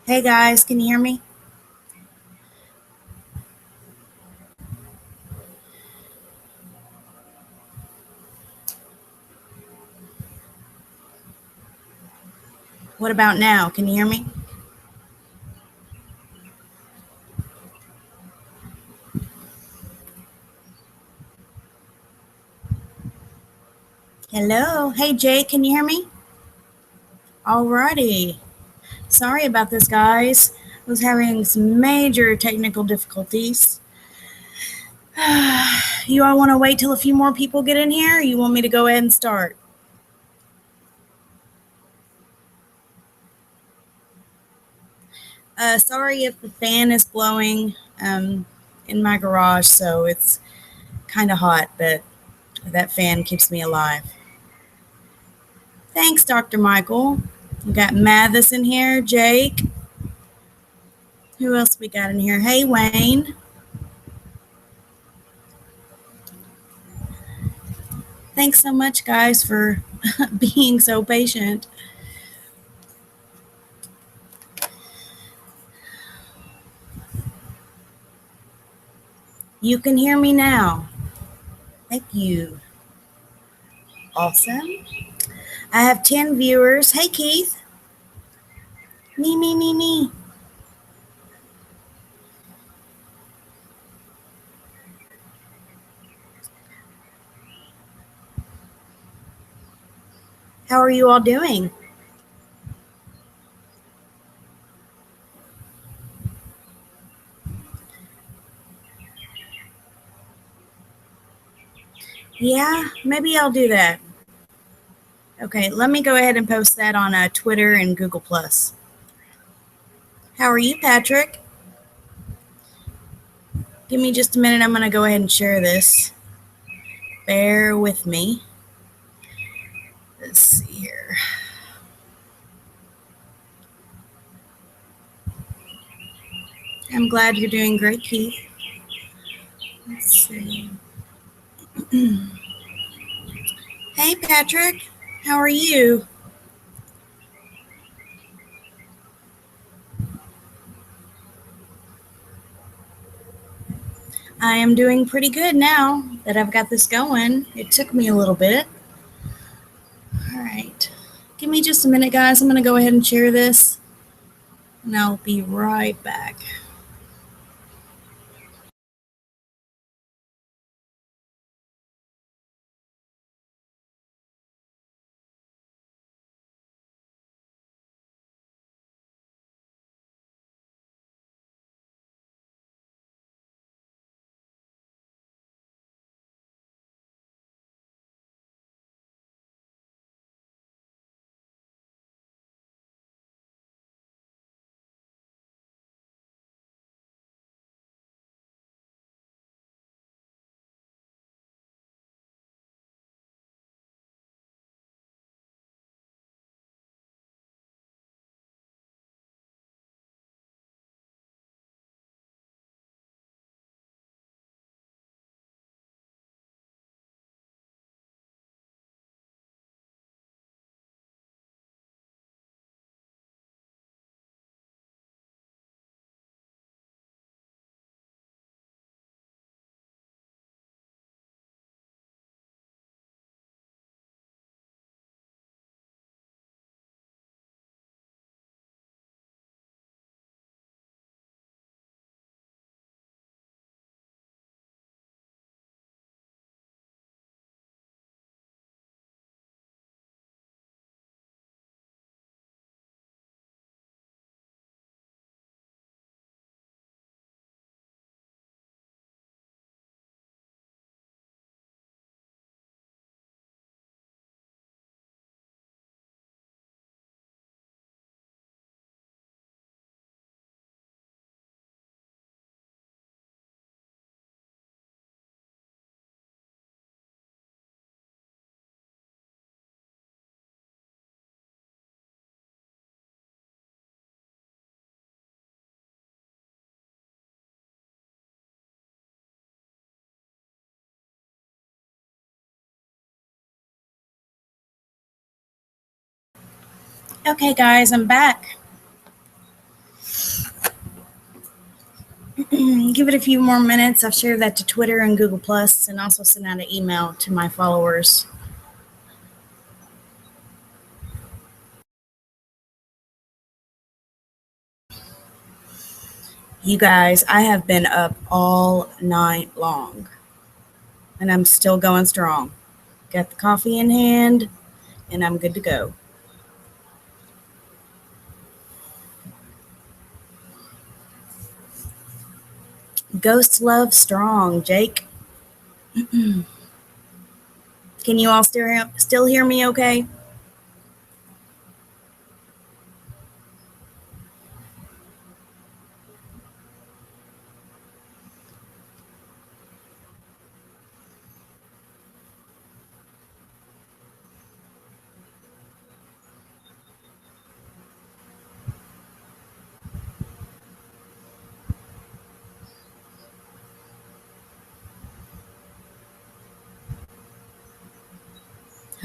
Hey guys, can you hear me? What about now? Can you hear me? Hello. Hey Jay, can you hear me? Alrighty. Sorry about this, guys. I was having some major technical difficulties. You all want to wait till a few more people get in here? Or you want me to go ahead and start? Sorry if the fan is blowing in my garage, so it's kind of hot, but that fan keeps me alive. Thanks, Dr. Michael. We got Mathis in here, Jake. Who else we got in here? Hey, Wayne. Thanks so much, guys, for being so patient. You can hear me now. Thank you. Awesome. I have 10 viewers. Hey, Keith. Me. How are you all doing? Yeah, maybe I'll do that. Okay, let me go ahead and post that on Twitter and Google+. How are you, Patrick? Give me just a minute. I'm going to go ahead and share this. Bear with me. Let's see here. I'm glad you're doing great, Keith. Let's see. Hey, Patrick. How are you? I am doing pretty good now that I've got this going. It took me a little bit. All right. Give me just a minute, guys. I'm going to go ahead and share this, and I'll be right back. Okay, guys, I'm back. give it a few more minutes. I've shared that to Twitter and Google Plus, and also sent out an email to my followers. You guys, I have been up all night long, and I'm still going strong. Got the coffee in hand, and I'm good to go. Ghost love strong, Jake. Can you all still hear me okay?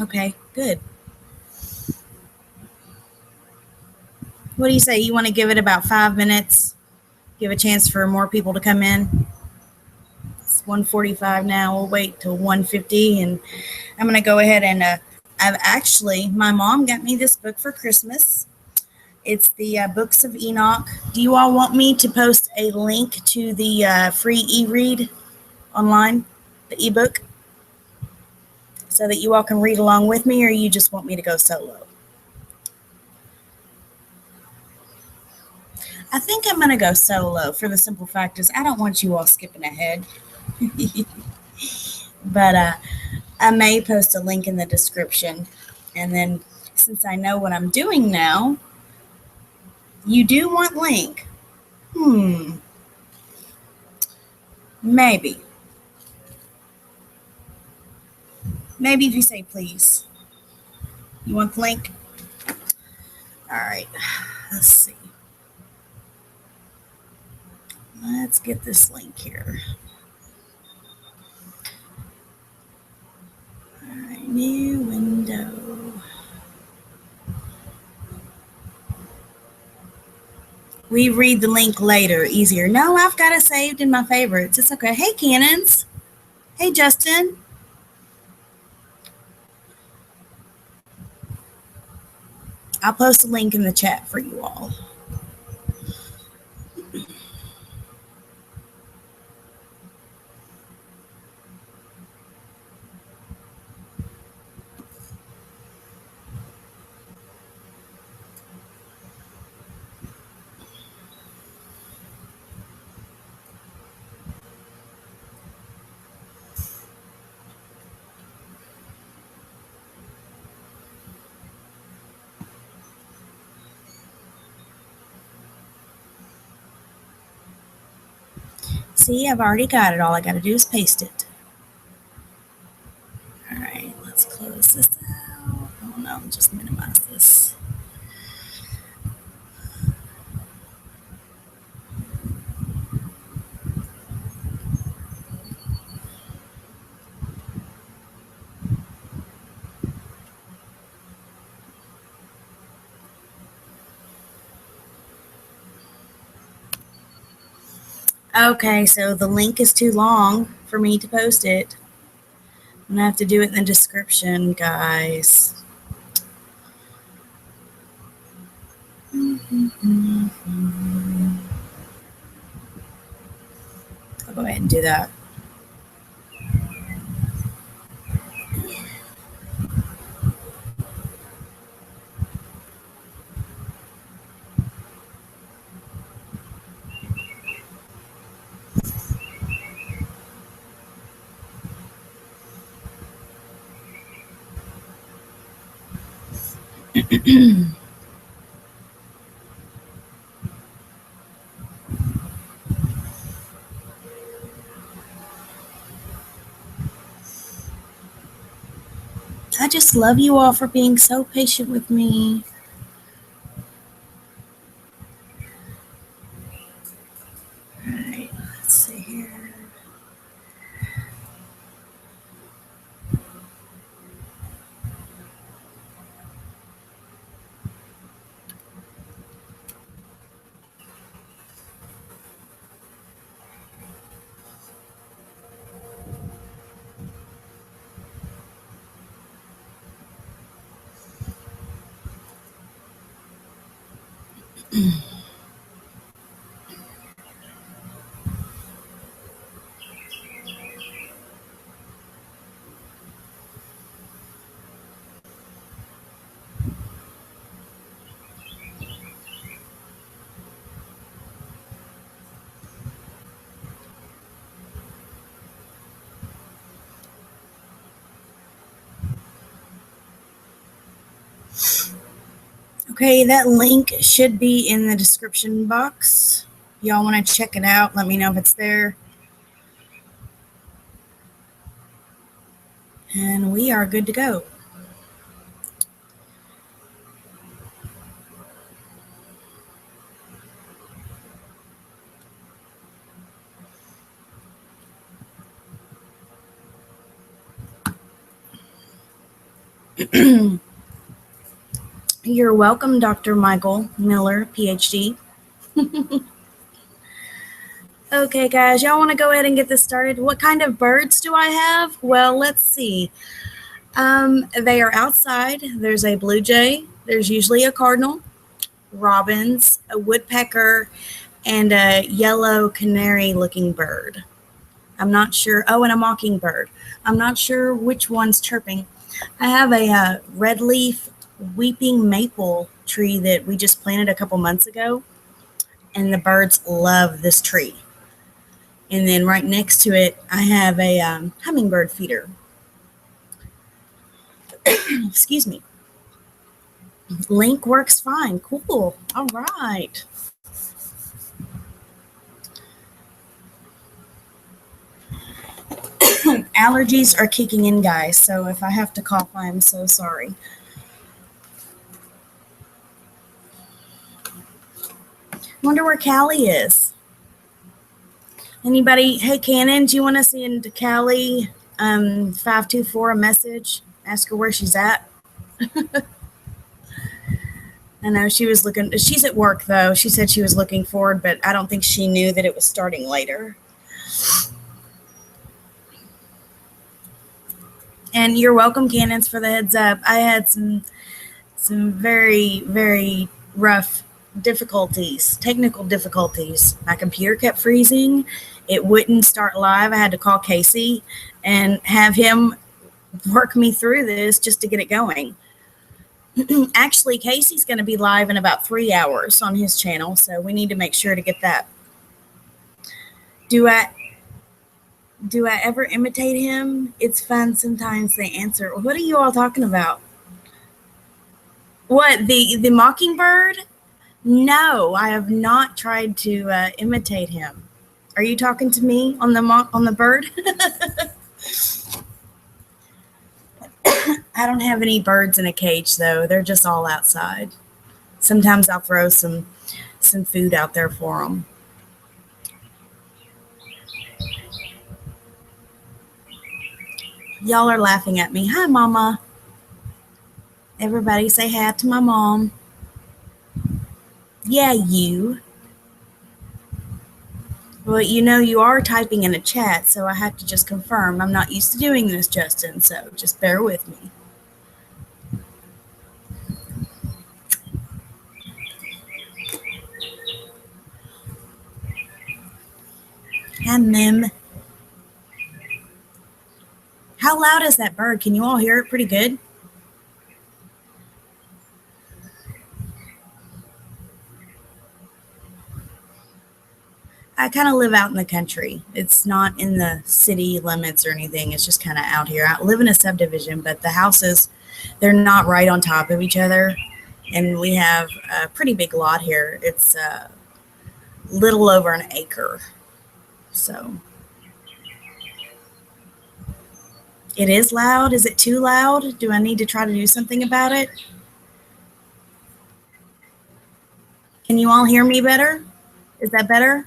Okay, good. What do you say? You want to give it about 5 minutes? Give a chance for more people to come in? It's 1:45 now. We'll wait till 1:50, and I'm going to go ahead and my mom got me this book for Christmas. It's the Books of Enoch. Do you all want me to post a link to the free e-read online, the ebook, so that you all can read along with me, or you just want me to go solo? I think I'm going to go solo for the simple fact is I don't want you all skipping ahead. But I may post a link in the description. And then since I know what I'm doing now, you do want link. Maybe. Maybe if you say please. You want the link? All right. Let's see. Let's get this link here. All right, new window. We read the link later, easier. No, I've got it saved in my favorites. It's okay. Hey, Cannons. Hey, Justin. I'll post a link in the chat for you all. See, I've already got it. All I got to do is paste it. All right, let's close this out. Oh no, just minimize this. Okay, so the link is too long for me to post it. I'm gonna have to do it in the description, guys. I'll go ahead and do that. I just love you all for being so patient with me. All right, let's see here. Okay, that link should be in the description box. Y'all want to check it out? Let me know if it's there. And we are good to go. You're welcome, Dr. Michael Miller, PhD. Okay, guys, y'all want to go ahead and get this started? What kind of birds do I have? Well, let's see. They are outside. There's a blue jay. There's usually a cardinal, robins, a woodpecker, and a yellow canary-looking bird. I'm not sure. Oh, and a mockingbird. I'm not sure which one's chirping. I have a red leaf weeping maple tree that we just planted a couple months ago, and the birds love this tree. And then right next to it, I have a hummingbird feeder. Excuse me. Link works fine. Cool. All right. Allergies are kicking in, guys, so if I have to cough, I am so sorry. Wonder where Callie is. Anybody? Hey, Cannon, do you want to send Callie 524 a message? Ask her where she's at. I know she was looking. She's at work, though. She said she was looking forward, but I don't think she knew that it was starting later. And you're welcome, Cannons, for the heads up. I had some very, very rough difficulties, technical difficulties. My computer kept freezing. It wouldn't start live. I had to call Casey and have him work me through this just to get it going. Actually, Casey's going to be live in about 3 hours on his channel, so we need to make sure to get that. Do I ever imitate him? It's fun sometimes they answer. What are you all talking about? What, the mockingbird? No, I have not tried to imitate him. Are you talking to me on the bird? I don't have any birds in a cage, though. They're just all outside. Sometimes I'll throw some food out there for them. Y'all are laughing at me. Hi, Mama. Everybody say hi to my mom. Yeah, you. Well, you know you are typing in a chat, so I have to just confirm. I'm not used to doing this, Justin, so just bear with me. And them. How loud is that bird? Can you all hear it pretty good? I kind of live out in the country. It's not in the city limits or anything. It's just kind of out here. I live in a subdivision, but the houses, they're not right on top of each other. And we have a pretty big lot here. It's a little over an acre. So it is loud. Is it too loud? Do I need to try to do something about it? Can you all hear me better? Is that better?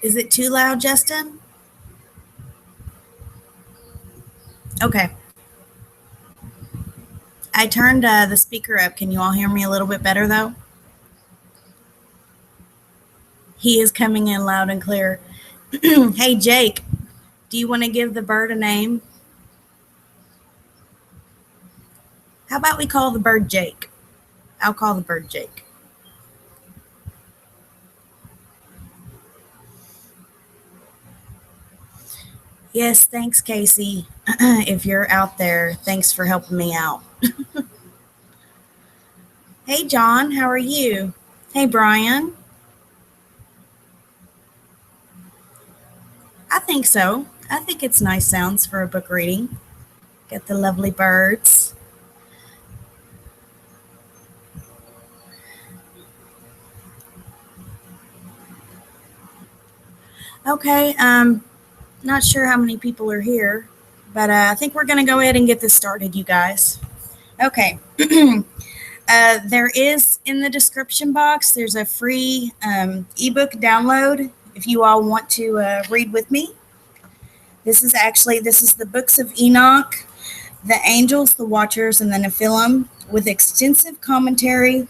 Is it too loud, Justin? Okay. I turned the speaker up. Can you all hear me a little bit better, though? He is coming in loud and clear. Hey, Jake, do you want to give the bird a name? How about we call the bird Jake? I'll call the bird Jake. Yes, thanks, Casey. If you're out there, thanks for helping me out. Hey, John, how are you? Hey, Brian. I think so. I think it's nice sounds for a book reading. Get the lovely birds. Okay, not sure how many people are here, but I think we're going to go ahead and get this started, you guys. Okay. There is in the description box, there's a free ebook download if you all want to read with me. This is the books of Enoch, the angels, the watchers, and the Nephilim, with extensive commentary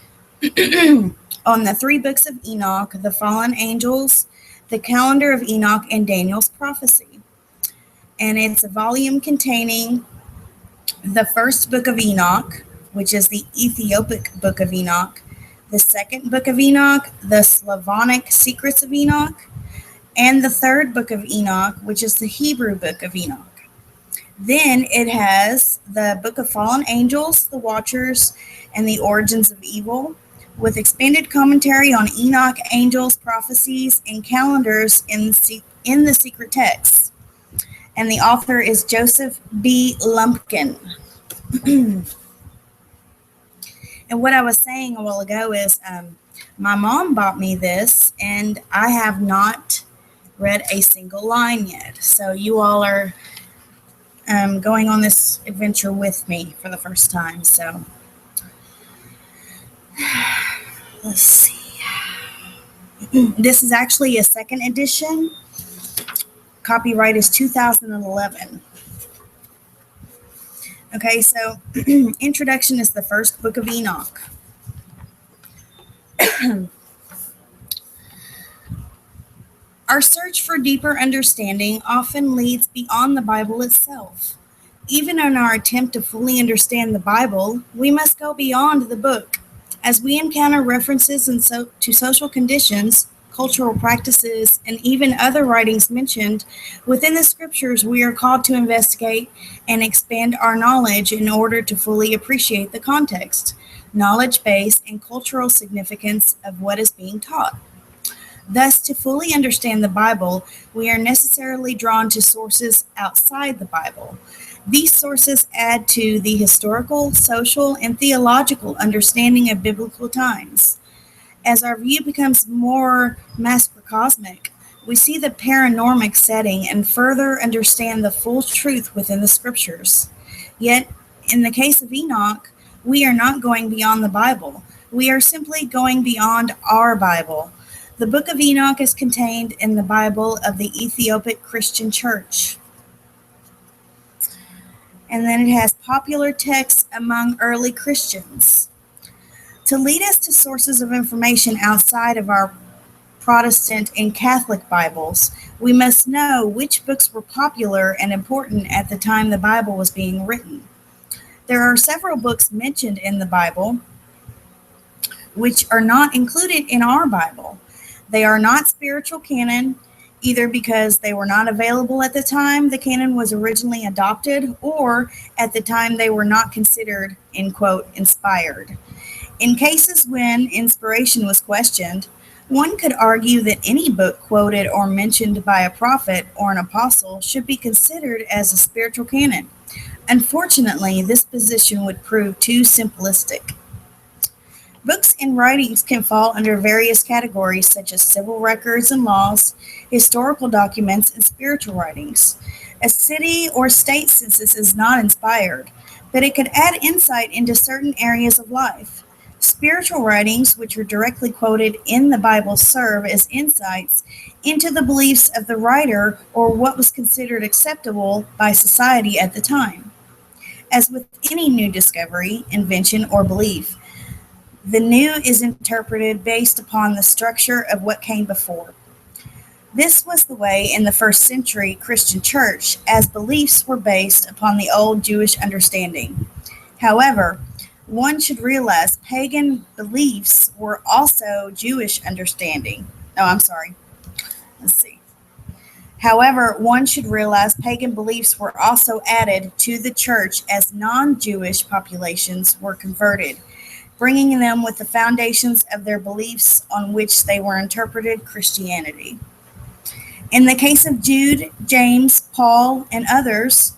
on the three books of Enoch, the fallen angels, the calendar of Enoch, and Daniel's prophecy. And it's a volume containing the first book of Enoch, which is the Ethiopic book of Enoch, the second book of Enoch, the Slavonic secrets of Enoch, and the third book of Enoch, which is the Hebrew book of Enoch. Then it has the book of fallen angels, the watchers, and the origins of evil, with expanded commentary on Enoch, angels, prophecies, and calendars in the secret texts. And the author is Joseph B. Lumpkin. And what I was saying a while ago is my mom bought me this, and I have not read a single line yet. So you all are going on this adventure with me for the first time. So let's see. This is actually a second edition. Copyright is 2011. Okay, so introduction is the first book of Enoch. Our search for deeper understanding often leads beyond the Bible itself. Even in our attempt to fully understand the Bible, we must go beyond the book. As we encounter references to social conditions, cultural practices, and even other writings mentioned within the scriptures, we are called to investigate and expand our knowledge in order to fully appreciate the context, knowledge base, and cultural significance of what is being taught. Thus, to fully understand the Bible, we are necessarily drawn to sources outside the Bible. These sources add to the historical, social, and theological understanding of biblical times. As our view becomes more macrocosmic, we see the paranormic setting and further understand the full truth within the scriptures. Yet, in the case of Enoch, we are not going beyond the Bible. We are simply going beyond our Bible. The book of Enoch is contained in the Bible of the Ethiopic Christian Church. And then it has popular texts among early Christians. To lead us to sources of information outside of our Protestant and Catholic Bibles, we must know which books were popular and important at the time the Bible was being written. There are several books mentioned in the Bible which are not included in our Bible. They are not spiritual canon, either because they were not available at the time the canon was originally adopted, or at the time they were not considered, in quote, inspired. In cases when inspiration was questioned, one could argue that any book quoted or mentioned by a prophet or an apostle should be considered as a spiritual canon. Unfortunately, this position would prove too simplistic. Books and writings can fall under various categories such as civil records and laws, historical documents, and spiritual writings. A city or state census is not inspired, but it could add insight into certain areas of life. Spiritual writings, which are directly quoted in the Bible, serve as insights into the beliefs of the writer or what was considered acceptable by society at the time. As with any new discovery, invention, or belief, the new is interpreted based upon the structure of what came before. This was the way in the first century Christian church, as beliefs were based upon the old Jewish understanding. However, one should realize pagan beliefs were also Jewish understanding. Oh, I'm sorry. Let's see. However, one should realize pagan beliefs were also added to the church as non Jewish populations were converted, bringing them with the foundations of their beliefs on which they were interpreted Christianity. In the case of Jude, James, Paul, and others,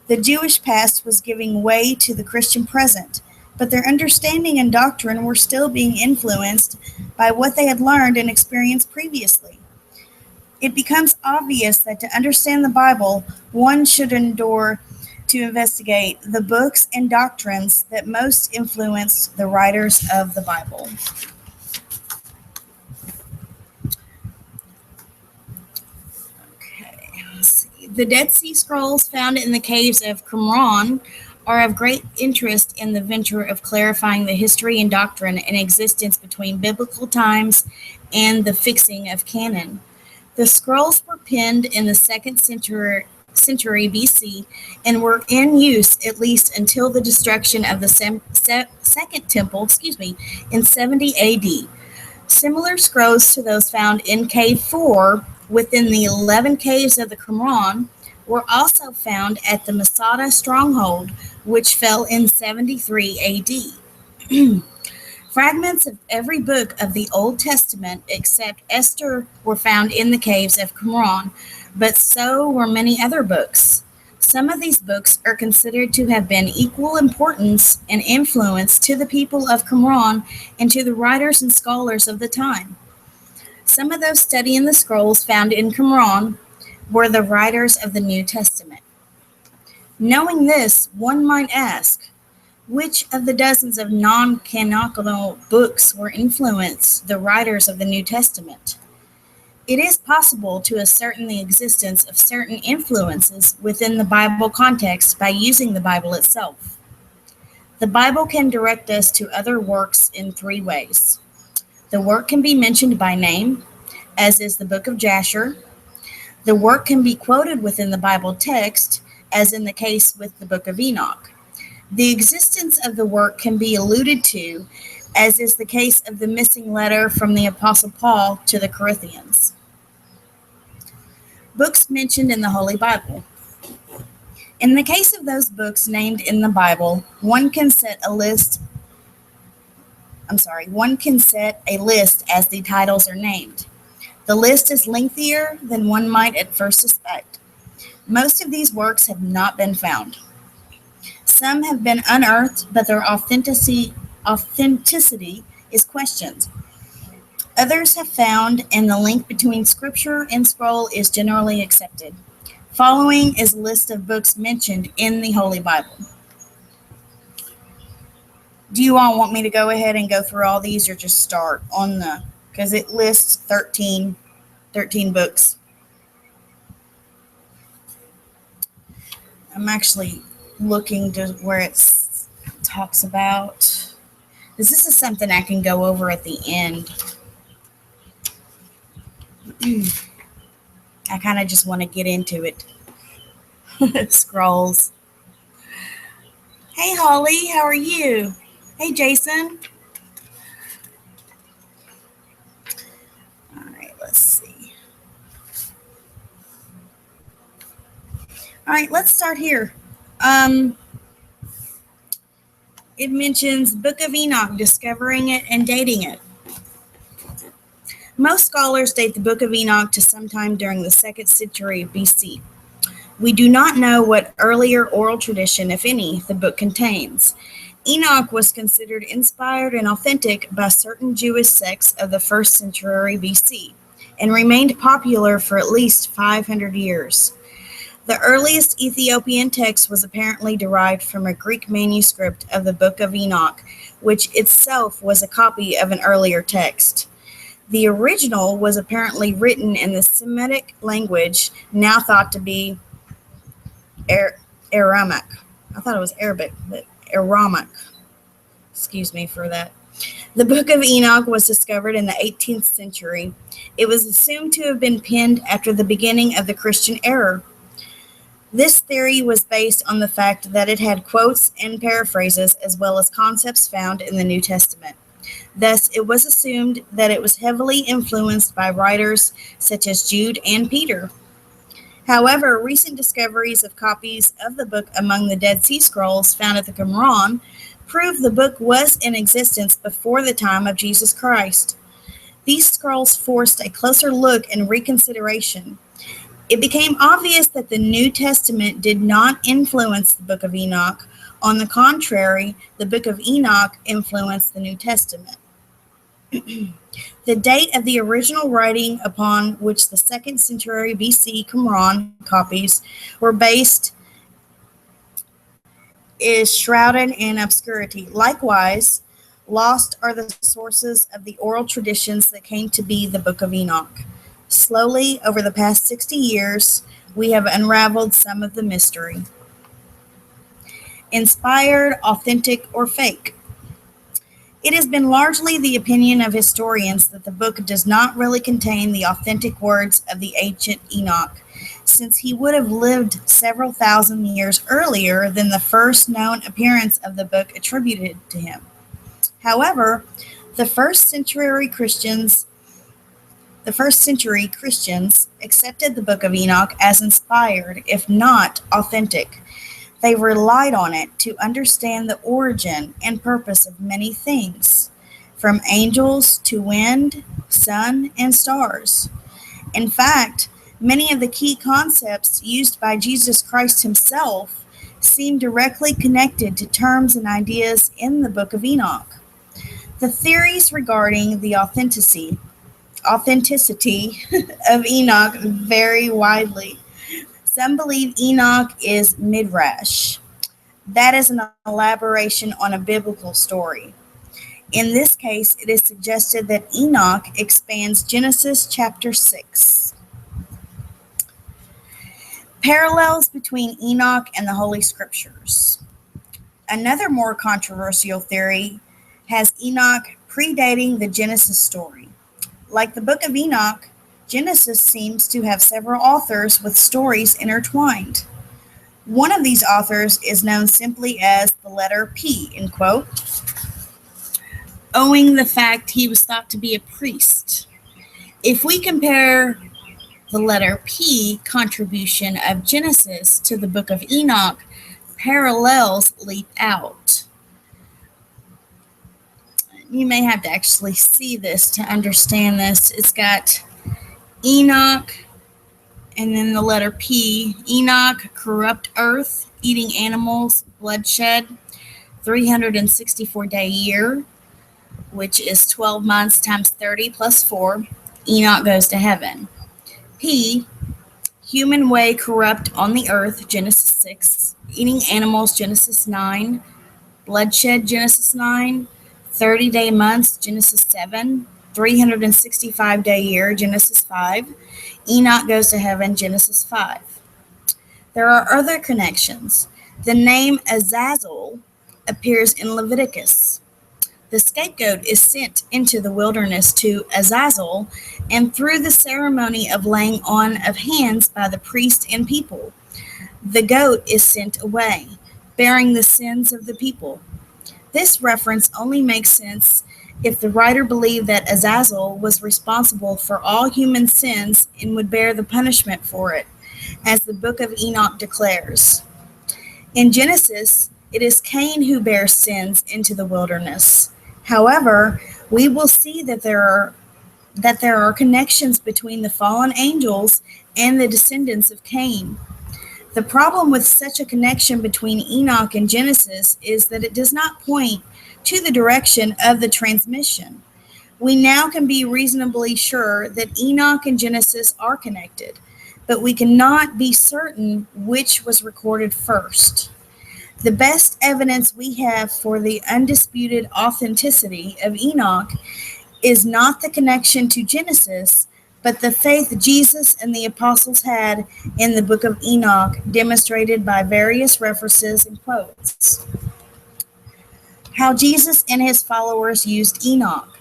the Jewish past was giving way to the Christian present, but their understanding and doctrine were still being influenced by what they had learned and experienced previously. It becomes obvious that to understand the Bible, one should endure to investigate the books and doctrines that most influenced the writers of the Bible. Okay, let's see. The Dead Sea Scrolls found in the caves of Qumran are of great interest in the venture of clarifying the history and doctrine and existence between biblical times and the fixing of canon. The scrolls were penned in the second century BC and were in use at least until the destruction of the Second Temple, in 70 AD. Similar scrolls to those found in Cave 4 within the 11 caves of the Qumran were also found at the Masada stronghold, which fell in 73 AD. Fragments of every book of the Old Testament except Esther were found in the caves of Qumran, but so were many other books. Some of these books are considered to have been equal importance and influence to the people of Qumran and to the writers and scholars of the time. Some of those studying the scrolls found in Qumran were the writers of the New Testament. Knowing this, one might ask, which of the dozens of non-canonical books were influenced the writers of the New Testament? It is possible to ascertain the existence of certain influences within the Bible context by using the Bible itself. The Bible can direct us to other works in three ways. The work can be mentioned by name, as is the book of Jasher. The work can be quoted within the Bible text, as in the case with the book of Enoch. The existence of the work can be alluded to, as is the case of the missing letter from the Apostle Paul to the Corinthians. Books mentioned in the Holy Bible. In the case of those books named in the Bible, one can set a list as the titles are named. The list is lengthier than one might at first suspect. Most of these works have not been found. Some have been unearthed, but their authenticity is questioned. Others have found, and the link between scripture and scroll is generally accepted. Following is a list of books mentioned in the Holy Bible. Do you all want me to go ahead and go through all these, or just start on because it lists 13 books. I'm actually looking to where it talks about. This is something I can go over at the end. I kind of just want to get into it. Scrolls. Hey, Holly, how are you? Hey, Jason. All right, let's see. All right, let's start here. It mentions Book of Enoch, discovering it and dating it. Most scholars date the Book of Enoch to sometime during the 2nd century BC. We do not know what earlier oral tradition, if any, the book contains. Enoch was considered inspired and authentic by certain Jewish sects of the 1st century BC and remained popular for at least 500 years. The earliest Ethiopian text was apparently derived from a Greek manuscript of the Book of Enoch, which itself was a copy of an earlier text. The original was apparently written in the Semitic language, now thought to be Aramaic. I thought it was Arabic, but Aramaic. Excuse me for that. The Book of Enoch was discovered in the 18th century. It was assumed to have been penned after the beginning of the Christian era. This theory was based on the fact that it had quotes and paraphrases as well as concepts found in the New Testament. Thus, it was assumed that it was heavily influenced by writers such as Jude and Peter. However, recent discoveries of copies of the book among the Dead Sea Scrolls found at the Qumran prove the book was in existence before the time of Jesus Christ. These scrolls forced a closer look and reconsideration. It became obvious that the New Testament did not influence the book of Enoch. On the contrary, the book of Enoch influenced the New Testament. The date of the original writing upon which the 2nd century BC Qumran copies were based is shrouded in obscurity. Likewise, lost are the sources of the oral traditions that came to be the Book of Enoch. Slowly, over the past 60 years, we have unraveled some of the mystery. Inspired, authentic, or fake? It has been largely the opinion of historians that the book does not really contain the authentic words of the ancient Enoch, since he would have lived several thousand years earlier than the first known appearance of the book attributed to him. However, the first century Christians accepted the Book of Enoch as inspired, if not authentic. They relied on it to understand the origin and purpose of many things, from angels to wind, sun, and stars. In fact, many of the key concepts used by Jesus Christ himself seem directly connected to terms and ideas in the Book of Enoch. The theories regarding the authenticity of Enoch vary widely. Some believe Enoch is midrash. That is an elaboration on a biblical story. In this case, it is suggested that Enoch expands Genesis chapter 6. Parallels between Enoch and the Holy Scriptures. Another more controversial theory has Enoch predating the Genesis story. Like the Book of Enoch, Genesis seems to have several authors with stories intertwined. One of these authors is known simply as the letter P, in quote, owing the fact he was thought to be a priest. If we compare the letter P contribution of Genesis to the Book of Enoch, parallels leap out. You may have to actually see this to understand this. It's got Enoch and then the letter P. Enoch, corrupt earth, eating animals, bloodshed, 364-day year, which is 12 months times 30 plus 4. Enoch goes to heaven. P, human way corrupt on the earth, Genesis 6. Eating animals, Genesis 9. Bloodshed, Genesis 9. 30-day months, Genesis 7. 365-day year, Genesis 5. Enoch goes to heaven, Genesis 5. There are other connections. The name Azazel appears in Leviticus. The scapegoat is sent into the wilderness to Azazel, and through the ceremony of laying on of hands by the priest and people, the goat is sent away, bearing the sins of the people. This reference only makes sense if the writer believed that Azazel was responsible for all human sins and would bear the punishment for it, as the Book of Enoch declares. In Genesis, it is Cain who bears sins into the wilderness. However, we will see that there are connections between the fallen angels and the descendants of Cain. The problem with such a connection between Enoch and Genesis is that it does not point to the direction of the transmission. We now can be reasonably sure that Enoch and Genesis are connected, but we cannot be certain which was recorded first. The best evidence we have for the undisputed authenticity of Enoch is not the connection to Genesis, but the faith Jesus and the apostles had in the Book of Enoch, demonstrated by various references and quotes. How Jesus and his followers used Enoch.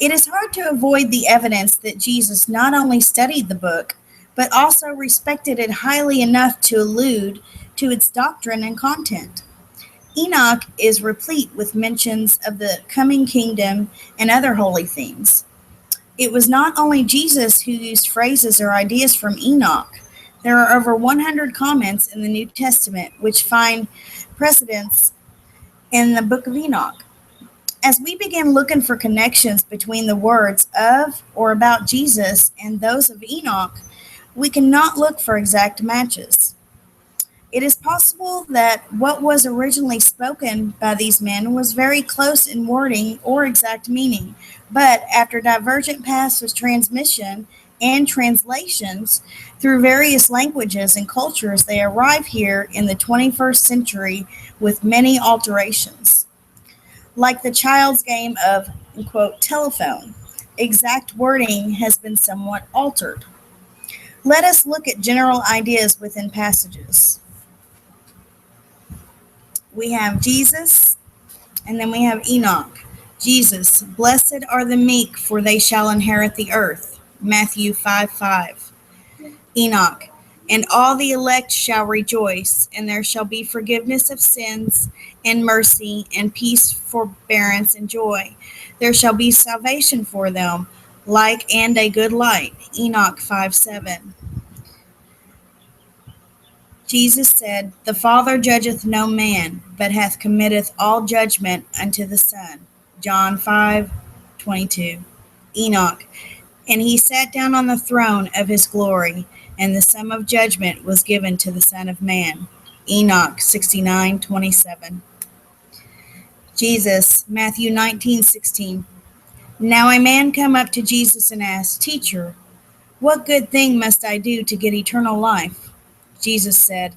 It is hard to avoid the evidence that Jesus not only studied the book, but also respected it highly enough to allude to its doctrine and content. Enoch is replete with mentions of the coming kingdom and other holy themes. It was not only Jesus who used phrases or ideas from Enoch. There are over 100 comments in the New Testament which find precedence in the book of Enoch. As we begin looking for connections between the words of or about Jesus and those of Enoch, we cannot look for exact matches. It is possible that what was originally spoken by these men was very close in wording or exact meaning, but after divergent paths of transmission and translations through various languages and cultures, they arrive here in the 21st century with many alterations. Like the child's game of, quote, telephone, exact wording has been somewhat altered. Let us look at general ideas within passages. We have Jesus, and then we have Enoch. Jesus, blessed are the meek, for they shall inherit the earth. Matthew 5:5. Enoch, and all the elect shall rejoice, and there shall be forgiveness of sins, and mercy, and peace, forbearance, and joy. There shall be salvation for them, like and a good light. Enoch 5:7. Jesus said, the Father judgeth no man, but hath committeth all judgment unto the Son. John 5:22. Enoch, and he sat down on the throne of his glory, and the sum of judgment was given to the Son of Man. Enoch 69:27. Jesus, Matthew 19:16. Now a man come up to Jesus and asked, Teacher, what good thing must I do to get eternal life? Jesus said,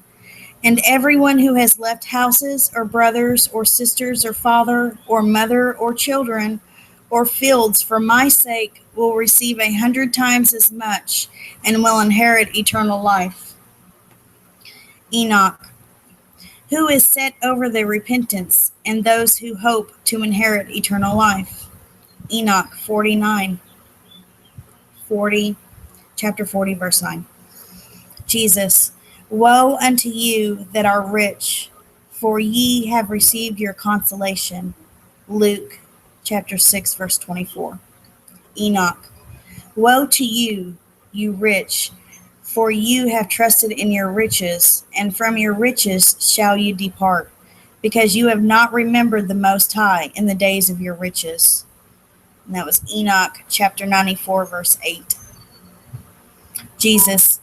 and everyone who has left houses or brothers or sisters or father or mother or children or fields for my sake will receive 100 times as much and will inherit eternal life. Enoch, who is set over the repentance and those who hope to inherit eternal life. Enoch 49, chapter 40, verse 9. Jesus, woe unto you that are rich, for ye have received your consolation. Luke chapter 6, verse 24. Enoch, woe to you, you rich, for you have trusted in your riches, and from your riches shall you depart, because you have not remembered the Most High in the days of your riches. And that was Enoch chapter 94, verse 8. Jesus,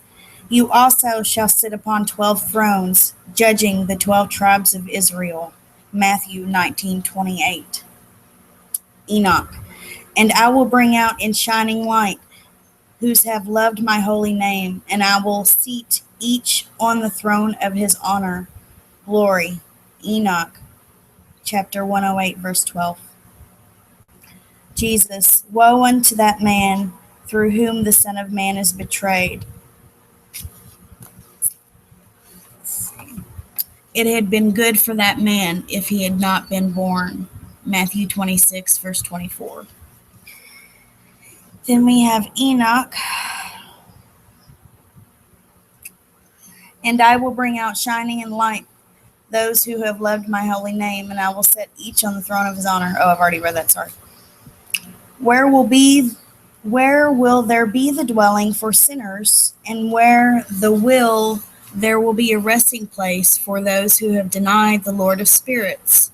you also shall sit upon 12 thrones, judging the 12 tribes of Israel. Matthew 19:28. Enoch, and I will bring out in shining light whose have loved my holy name, and I will seat each on the throne of his honor. Glory. Enoch chapter 108, verse 12. Jesus, woe unto that man through whom the Son of Man is betrayed. It had been good for that man if he had not been born. Matthew 26, verse 24. Then we have Enoch. And I will bring out shining in light those who have loved my holy name, and I will set each on the throne of his honor. Oh, I've already read that, sorry. Where will there be the dwelling for sinners, and where there will be a resting place for those who have denied the Lord of spirits.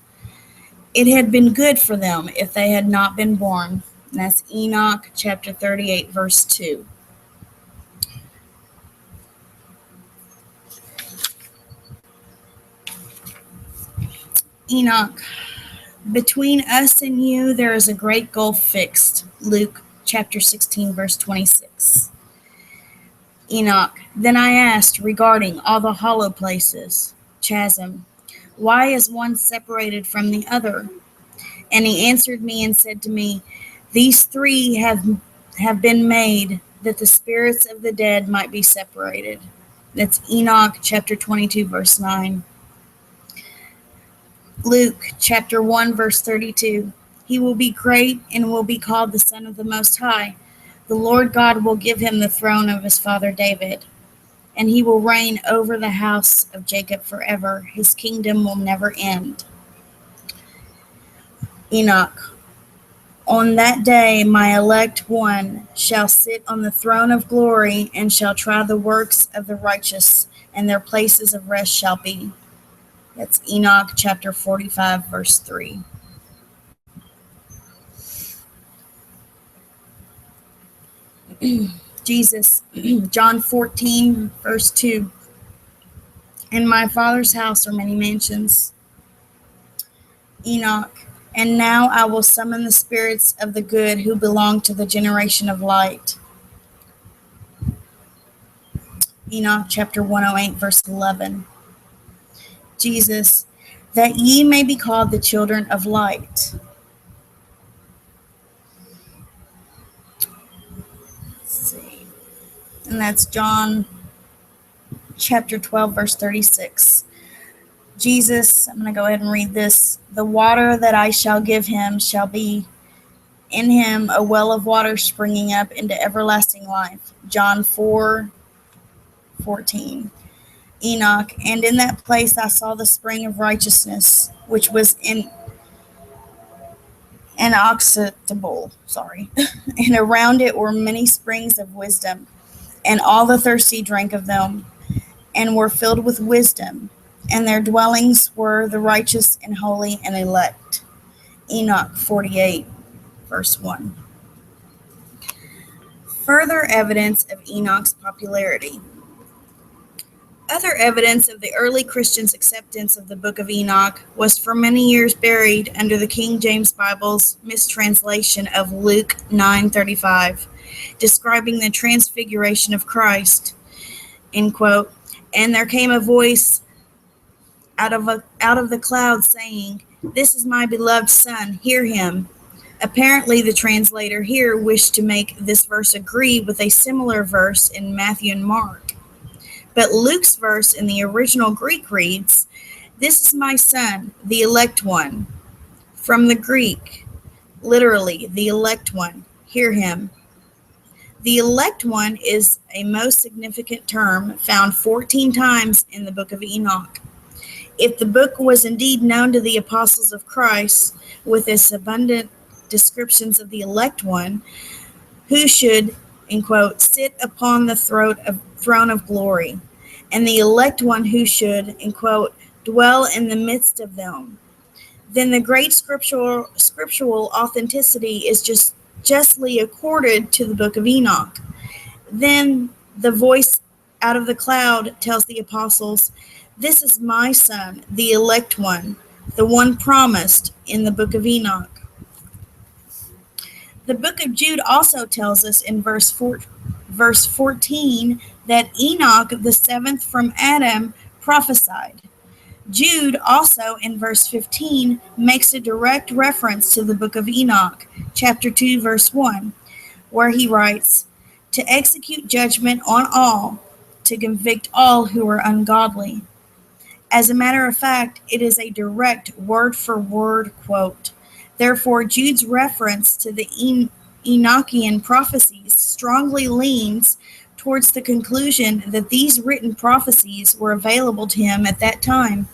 It had been good for them if they had not been born. And that's Enoch chapter 38, verse 2. Enoch, between us and you there is a great gulf fixed. Luke chapter 16, verse 26. Enoch, then I asked regarding all the hollow places, chasm, why is one separated from the other? And he answered me and said to me, these three have been made that the spirits of the dead might be separated. That's Enoch chapter 22, verse 9. Luke chapter 1, verse 32. He will be great and will be called the Son of the Most High. The Lord God will give him the throne of his father David, and he will reign over the house of Jacob forever. His kingdom will never end. Enoch. On that day my elect one shall sit on the throne of glory, and shall try the works of the righteous, and their places of rest shall be. That's Enoch chapter 45, verse 3. Jesus, John 14, verse 2. In my Father's house are many mansions. Enoch. And now I will summon the spirits of the good who belong to the generation of light. Enoch chapter 108, verse 11. Jesus, that ye may be called the children of light. Let's see. And that's John chapter 12, verse 36. Jesus, I'm going to go ahead and read this. The water that I shall give him shall be in him a well of water springing up into everlasting life. John 4:14. Enoch, and in that place I saw the spring of righteousness, which was inoxidable, and around it were many springs of wisdom, and all the thirsty drank of them, and were filled with wisdom, and their dwellings were the righteous and holy and elect. Enoch 48, verse 1. Further evidence of Enoch's popularity. Other evidence of the early Christians' acceptance of the Book of Enoch was for many years buried under the King James Bible's mistranslation of Luke 9:35, describing the transfiguration of Christ. End quote. And there came a voice out of the cloud saying, "This is my beloved Son, hear him." Apparently, the translator here wished to make this verse agree with a similar verse in Matthew and Mark. But Luke's verse in the original Greek reads, "This is my Son, the elect one." From the Greek, literally, the elect one, hear him. The elect one is a most significant term found 14 times in the book of Enoch. If the book was indeed known to the apostles of Christ, with its abundant descriptions of the elect one, who should, in quote, sit upon the throne of glory, and the elect one who should, in quote, dwell in the midst of them, then the great scriptural authenticity is justly accorded to the book of Enoch. Then the voice out of the cloud tells the apostles, "This is my Son, the elect one, the one promised in the book of Enoch." The book of Jude also tells us in verse 14 that Enoch, the seventh from Adam, prophesied. Jude also in verse 15 makes a direct reference to the book of Enoch, chapter 2, verse 1, where he writes, "To execute judgment on all, to convict all who are ungodly." As a matter of fact, it is a direct word-for-word quote. Therefore, Jude's reference to the Enochian prophecies strongly leans towards the conclusion that these written prophecies were available to him at that time.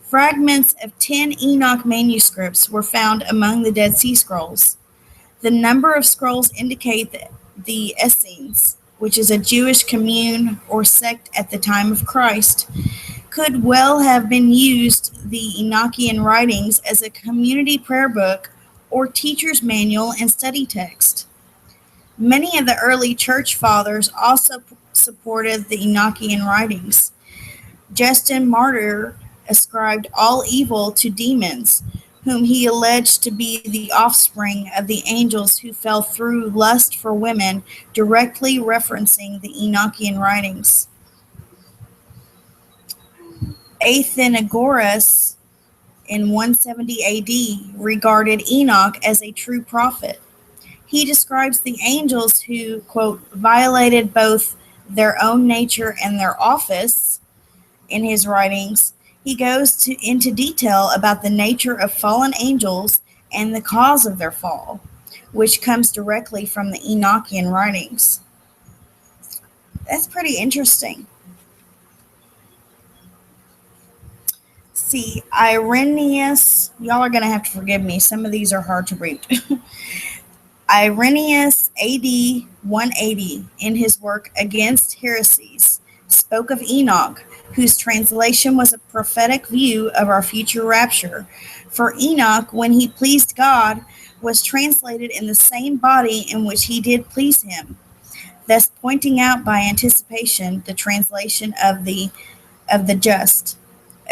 Fragments of 10 Enoch manuscripts were found among the Dead Sea Scrolls. The number of scrolls indicate that the Essenes, which is a Jewish commune or sect at the time of Christ, could well have been used the Enochian writings as a community prayer book or teacher's manual and study text. Many of the early church fathers also supported the Enochian writings. Justin Martyr ascribed all evil to demons, whom he alleged to be the offspring of the angels who fell through lust for women, directly referencing the Enochian writings. Athenagoras in 170 AD regarded Enoch as a true prophet. He describes the angels who, quote, violated both their own nature and their office in his writings. He goes into detail about the nature of fallen angels and the cause of their fall. which comes directly from the Enochian writings. That's pretty interesting. See, Irenaeus, y'all are going to have to forgive me. Some of these are hard to read. Irenaeus, AD 180, in his work Against Heresies, spoke of Enoch, whose translation was a prophetic view of our future rapture. For Enoch, when he pleased God, was translated in the same body in which he did please him, thus pointing out by anticipation the translation of the just.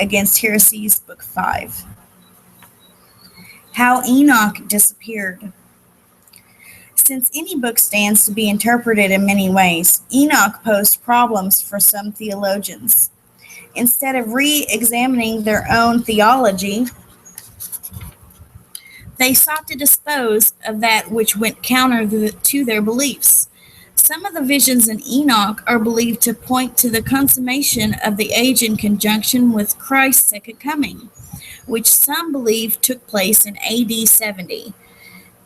Against Heresies, Book 5. How Enoch disappeared. Since any book stands to be interpreted in many ways, Enoch posed problems for some theologians. Instead of re-examining their own theology, they sought to dispose of that which went counter to their beliefs. Some of the visions in Enoch are believed to point to the consummation of the age in conjunction with Christ's second coming, which some believe took place in AD 70,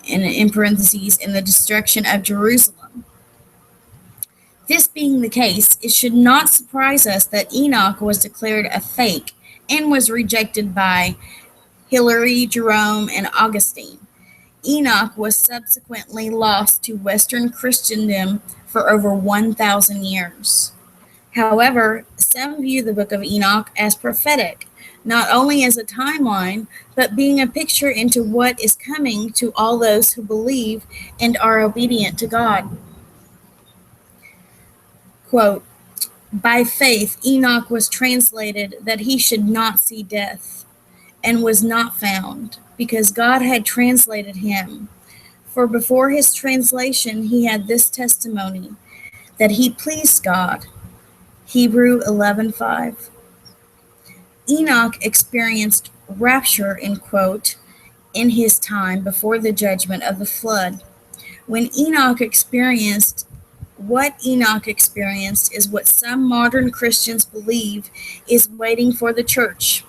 in parentheses, in the destruction of Jerusalem. This being the case, it should not surprise us that Enoch was declared a fake and was rejected by Hilary, Jerome, and Augustine. Enoch was subsequently lost to Western Christendom for over 1,000 years. However, some view the book of Enoch as prophetic, not only as a timeline, but being a picture into what is coming to all those who believe and are obedient to God. Quote, by faith Enoch was translated that he should not see death, and was not found, because God had translated him. For before his translation he had this testimony, that he pleased God. Hebrew 11:5. Enoch experienced rapture, in quote, in his time before the judgment of the flood. What Enoch experienced is what some modern Christians believe is waiting for the church.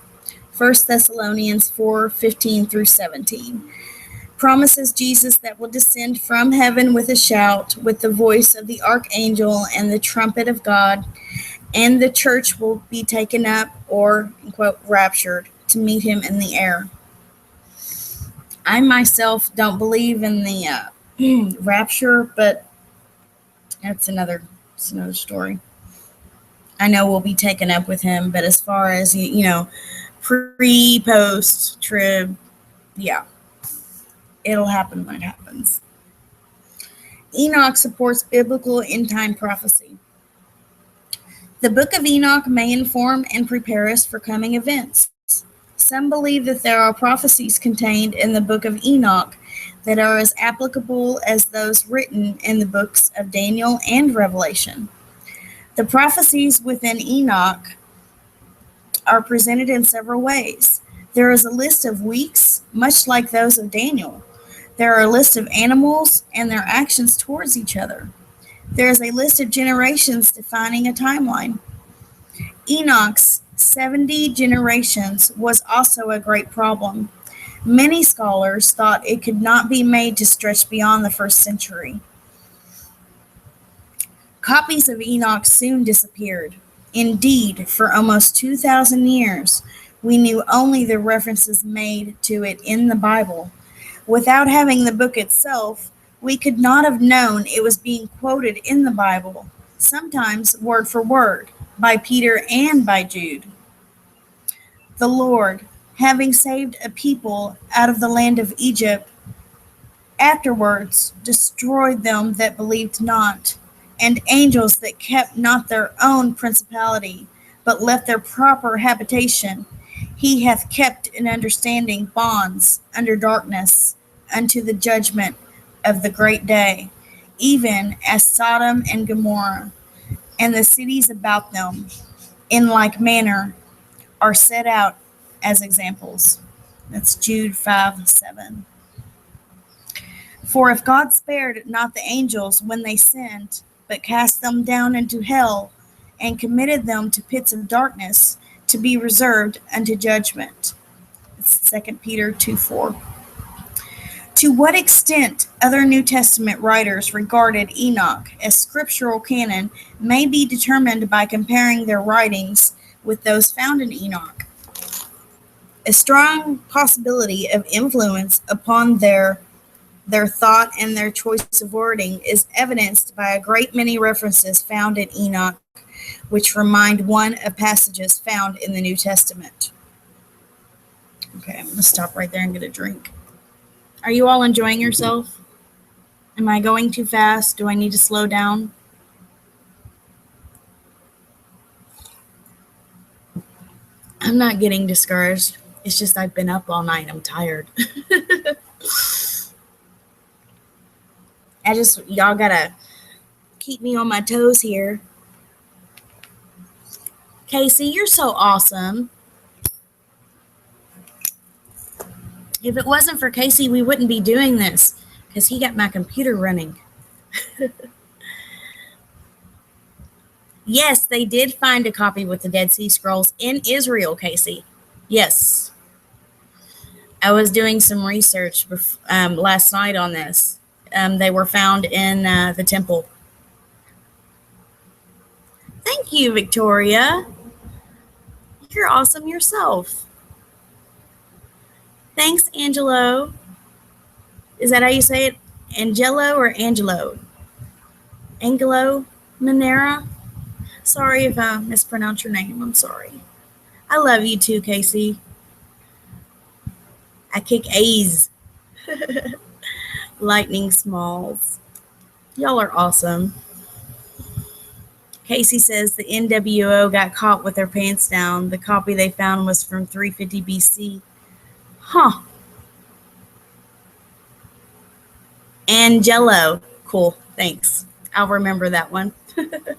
1 Thessalonians 4:15 through 17 promises Jesus that will descend from heaven with a shout, with the voice of the archangel and the trumpet of God, and the church will be taken up, or, quote, raptured, to meet him in the air. I myself don't believe in the rapture, but that's another story. I know we'll be taken up with him, but as far as, pre, post, trib, yeah, it'll happen when it happens. Enoch supports biblical end-time prophecy. The book of Enoch may inform and prepare us for coming events. Some believe that there are prophecies contained in the book of Enoch that are as applicable as those written in the books of Daniel and Revelation. The prophecies within Enoch are presented in several ways. There is a list of weeks, much like those of Daniel. There are a list of animals and their actions towards each other. There is a list of generations defining a timeline. Enoch's 70 generations was also a great problem. Many scholars thought it could not be made to stretch beyond the first century. Copies of Enoch soon disappeared. Indeed, for almost 2,000 years, we knew only the references made to it in the Bible. Without having the book itself, we could not have known it was being quoted in the Bible, sometimes word for word, by Peter and by Jude. The Lord, having saved a people out of the land of Egypt, afterwards destroyed them that believed not, and angels that kept not their own principality, but left their proper habitation. He hath kept in understanding bonds under darkness unto the judgment of the great day, even as Sodom and Gomorrah, and the cities about them, in like manner, are set out as examples. That's Jude 5:7. For if God spared not the angels when they sinned, but cast them down into hell, and committed them to pits of darkness, to be reserved unto judgment. It's 2 Peter 2:4. To what extent other New Testament writers regarded Enoch as scriptural canon may be determined by comparing their writings with those found in Enoch. A strong possibility of influence upon their thought and their choice of wording is evidenced by a great many references found in Enoch, which remind one of passages found in the New Testament. Okay, I'm going to stop right there and get a drink. Are you all enjoying yourself? Am I going too fast? Do I need to slow down? I'm not getting discouraged. It's just I've been up all night. I'm tired. Y'all gotta keep me on my toes here. Casey, you're so awesome. If it wasn't for Casey, we wouldn't be doing this because he got my computer running. Yes, they did find a copy with the Dead Sea Scrolls in Israel, Casey. Yes. I was doing some research last night on this. They were found in the temple. Thank you, Victoria. You're awesome yourself. Thanks, Angelo. Is that how you say it? Angelo or Angelo? Angelo Manera? Sorry if I mispronounced your name. I'm sorry. I love you too, Casey. I kick A's. Lightning Smalls. Y'all are awesome. Casey says the NWO got caught with their pants down. The copy they found was from 350 BC. Huh. Angelo. Cool. Thanks. I'll remember that one. If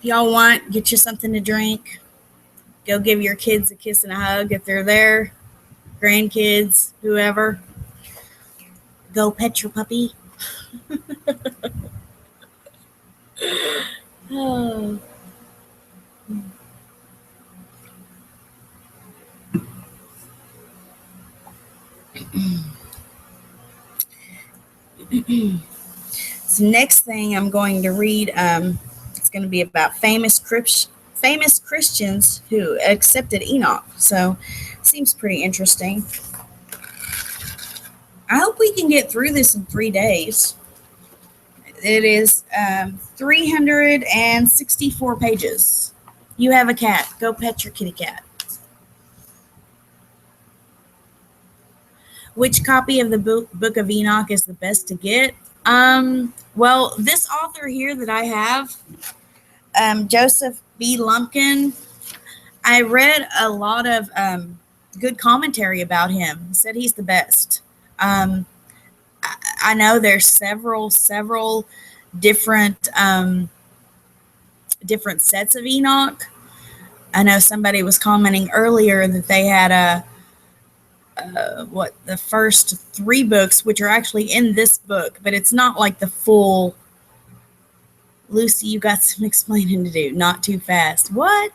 y'all want, get you something to drink. Go give your kids a kiss and a hug if they're there. Grandkids, whoever. Go pet your puppy. Oh. So next thing I'm going to read, it's going to be about famous Christians who accepted Enoch. So seems pretty interesting. I hope we can get through this in 3 days. It is 364 pages. You have a cat. Go pet your kitty cat. Which copy of the Book of Enoch is the best to get? Well, this author here that I have, Joseph B. Lumpkin, I read a lot of good commentary about him. He said he's the best. I know there's several different sets of Enoch. I know somebody was commenting earlier that they had the first 3 books, which are actually in this book, but it's not like the full. Lucy, you got some explaining to do. Not too fast. What?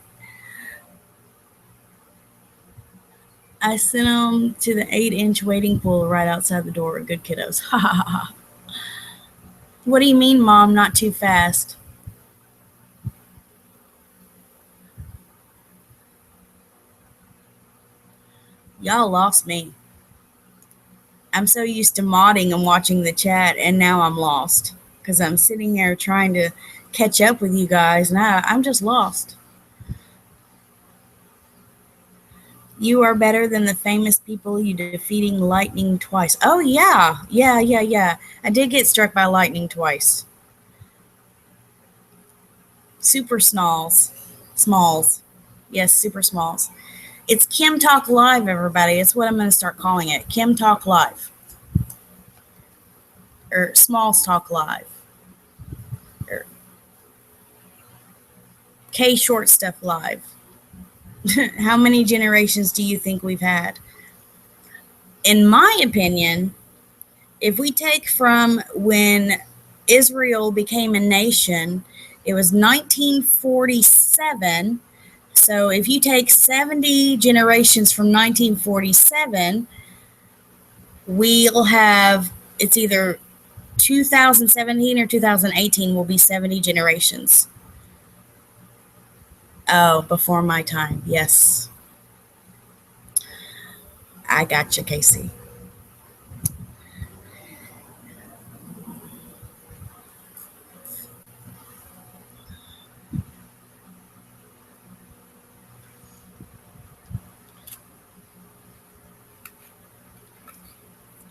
I sent them to the 8-inch wading pool right outside the door. Good kiddos. Ha ha ha. What do you mean, Mom? Not too fast? Y'all lost me. I'm so used to modding and watching the chat, and now I'm lost because I'm sitting here trying to catch up with you guys. Now I'm just lost. You are better than the famous people you defeating lightning twice. Oh, yeah. Yeah. I did get struck by lightning twice. Super Smalls. Yes, Super Smalls. It's Kim Talk Live, everybody. It's what I'm going to start calling it. Kim Talk Live. Or Smalls Talk Live. Or K Short Stuff Live. How many generations do you think we've had? In my opinion, if we take from when Israel became a nation, it was 1947. So if you take 70 generations from 1947, we'll have, it's either 2017 or 2018 will be 70 generations. Oh, before my time. Yes. I got you, Casey.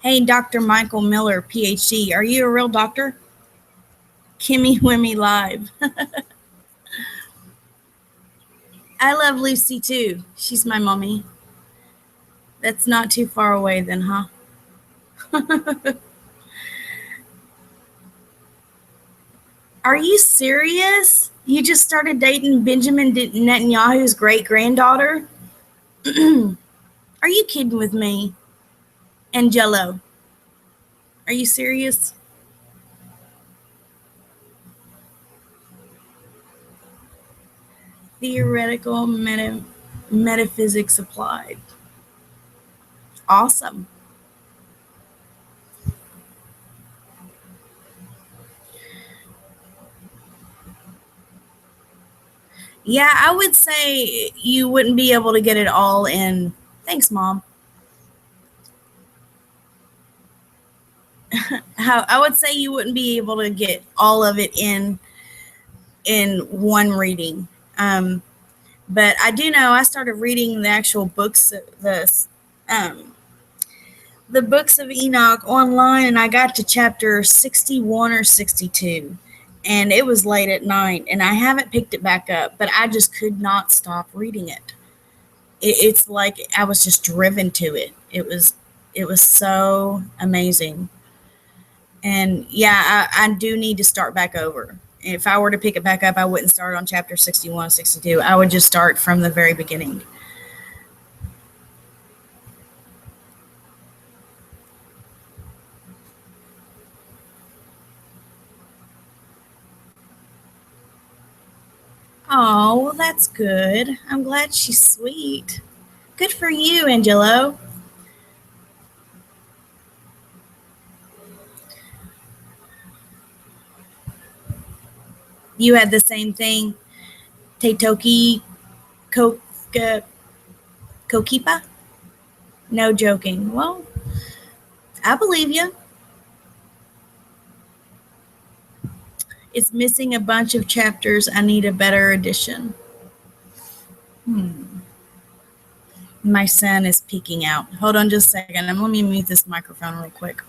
Hey, Dr. Michael Miller, PhD. Are you a real doctor? Kimmy Wimmy Live. I love Lucy too. She's my mommy. That's not too far away then, huh? Are you serious? You just started dating Benjamin Netanyahu's great-granddaughter? Are you kidding with me? And Jello. Are you serious? Theoretical metaphysics applied. Awesome. Yeah, I would say you wouldn't be able to get it all in. Thanks, Mom. I would say you wouldn't be able to get all of it in one reading. But I do know I started reading the actual books, um, the books of Enoch online, and I got to chapter 61 or 62, and it was late at night, and I haven't picked it back up, but I just could not stop reading it. It's like I was just driven to it. It was so amazing. And yeah, I do need to start back over. If I were to pick it back up, I wouldn't start on chapter 61, 62. I would just start from the very beginning. Oh, well, that's good. I'm glad she's sweet. Good for you, Angelo. You had the same thing, Teitoki Koka, Kokipa? No joking. Well, I believe you. It's missing a bunch of chapters. I need a better edition. My son is peeking out. Hold on just a second. Let me mute this microphone real quick.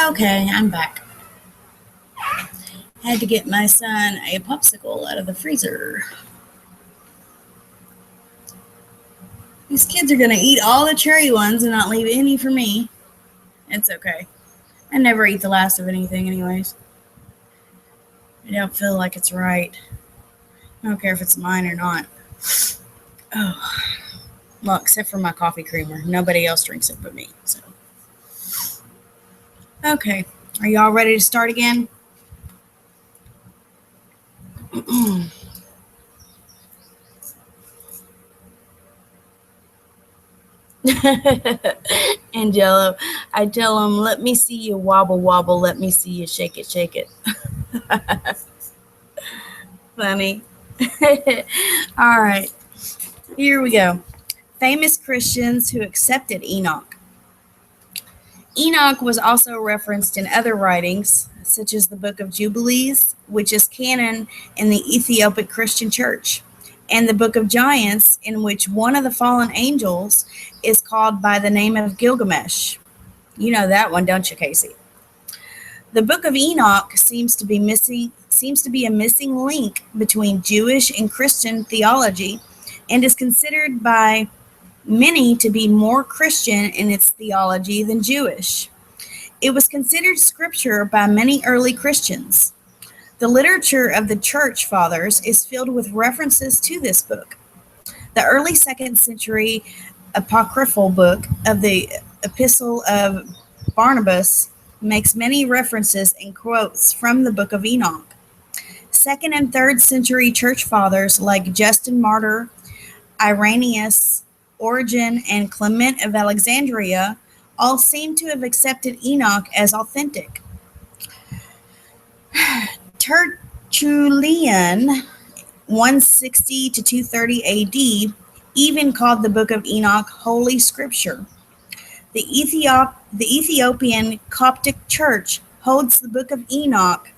Okay, I'm back. Had to get my son a popsicle out of the freezer. These kids are going to eat all the cherry ones and not leave any for me. It's okay. I never eat the last of anything, anyways. I don't feel like it's right. I don't care if it's mine or not. Oh, well, except for my coffee creamer. Nobody else drinks it but me. So, okay. Are y'all ready to start again? Angelo, I tell him, let me see you wobble wobble, let me see you shake it, shake it. Funny. All right, here we go. Famous Christians who accepted Enoch. Enoch was also referenced in other writings, such as the Book of Jubilees, which is canon in the Ethiopic Christian Church, and the Book of Giants, in which one of the fallen angels is called by the name of Gilgamesh. You know that one, don't you, Casey? The Book of Enoch seems to be a missing link between Jewish and Christian theology, and is considered by many to be more Christian in its theology than Jewish. It was considered scripture by many early Christians. The literature of the church fathers is filled with references to this book. The early second century apocryphal book of the Epistle of Barnabas makes many references and quotes from the book of Enoch. Second and third century church fathers like Justin Martyr, Irenaeus, Origen, and Clement of Alexandria all seem to have accepted Enoch as authentic. Tertullian, 160 to 230 AD, even called the Book of Enoch Holy Scripture. The Ethiopian Coptic Church holds the Book of Enoch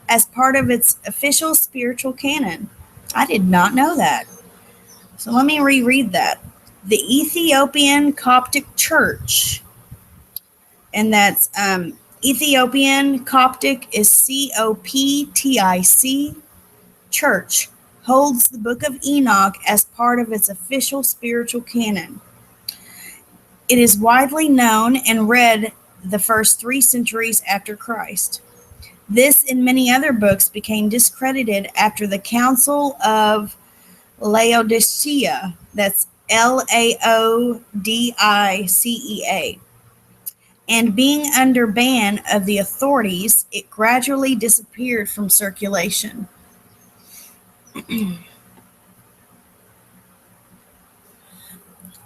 as part of its official spiritual canon. I did not know that. So let me reread that. The Ethiopian Coptic Church, and that's Ethiopian Coptic is COPTIC Church, holds the Book of Enoch as part of its official spiritual canon. It is widely known and read the first 3 centuries after Christ. This and many other books became discredited after the Council of Laodicea, that's Laodicea, and being under ban of the authorities, it gradually disappeared from circulation.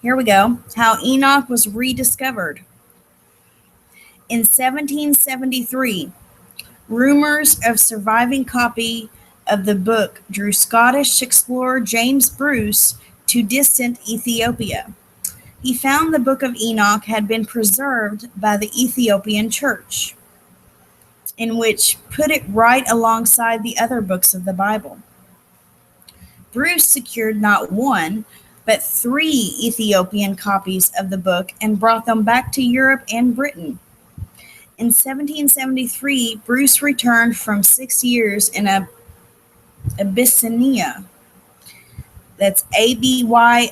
Here we go. How Enoch was rediscovered. In 1773, rumors of surviving copy of the book drew Scottish explorer James Bruce to distant Ethiopia. He found the Book of Enoch had been preserved by the Ethiopian Church, in which put it right alongside the other books of the Bible. Bruce secured not one, but 3 Ethiopian copies of the book and brought them back to Europe and Britain. In 1773, Bruce returned from 6 years in Abyssinia. That's Abyssinia.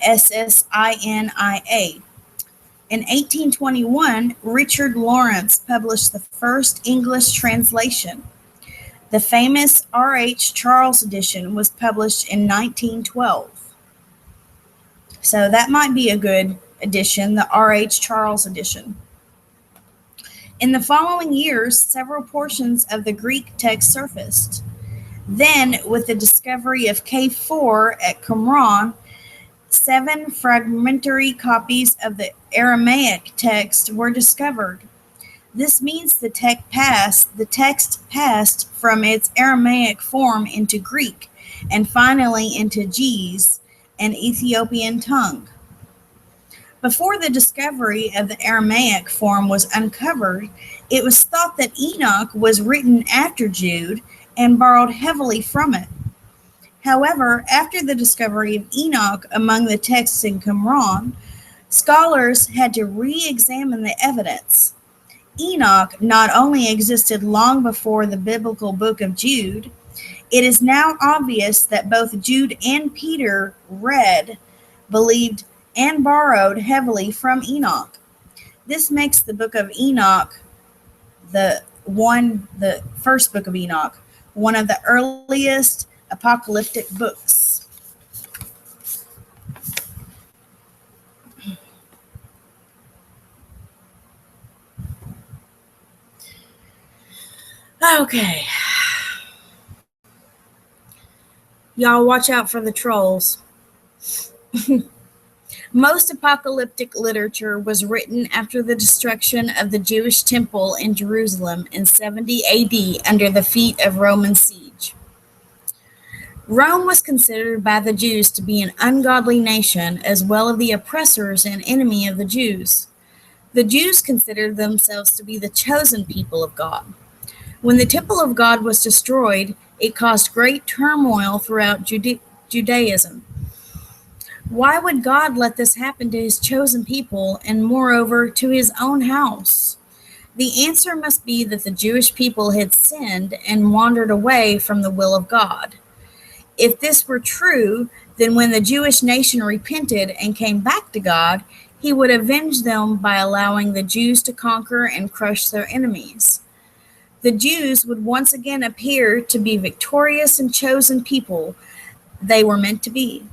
In 1821, Richard Lawrence published the first English translation. The famous R.H. Charles edition was published in 1912. So that might be a good edition, the R.H. Charles edition. In the following years, several portions of the Greek text surfaced. Then, with the discovery of Cave 4 at Qumran, 7 fragmentary copies of the Aramaic text were discovered. This means the text passed from its Aramaic form into Greek, and finally into Ge'ez, an Ethiopian tongue. Before the discovery of the Aramaic form was uncovered, it was thought that Enoch was written after Jude and borrowed heavily from it. However, after the discovery of Enoch among the texts in Qumran, scholars had to re-examine the evidence. Enoch not only existed long before the biblical book of Jude, it is now obvious that both Jude and Peter read, believed, and borrowed heavily from Enoch. This makes the book of Enoch, the first book of Enoch, one of the earliest apocalyptic books. Okay. Y'all watch out for the trolls. Most apocalyptic literature was written after the destruction of the Jewish temple in Jerusalem in 70 AD under the feat of Roman siege. Rome was considered by the Jews to be an ungodly nation, as well as the oppressors and enemy of the Jews. The Jews considered themselves to be the chosen people of God. When the temple of God was destroyed, it caused great turmoil throughout Judaism. Why would God let this happen to his chosen people and, moreover, to his own house? The answer must be that the Jewish people had sinned and wandered away from the will of God. If this were true, then when the Jewish nation repented and came back to God, he would avenge them by allowing the Jews to conquer and crush their enemies. The Jews would once again appear to be victorious and chosen people they were meant to be.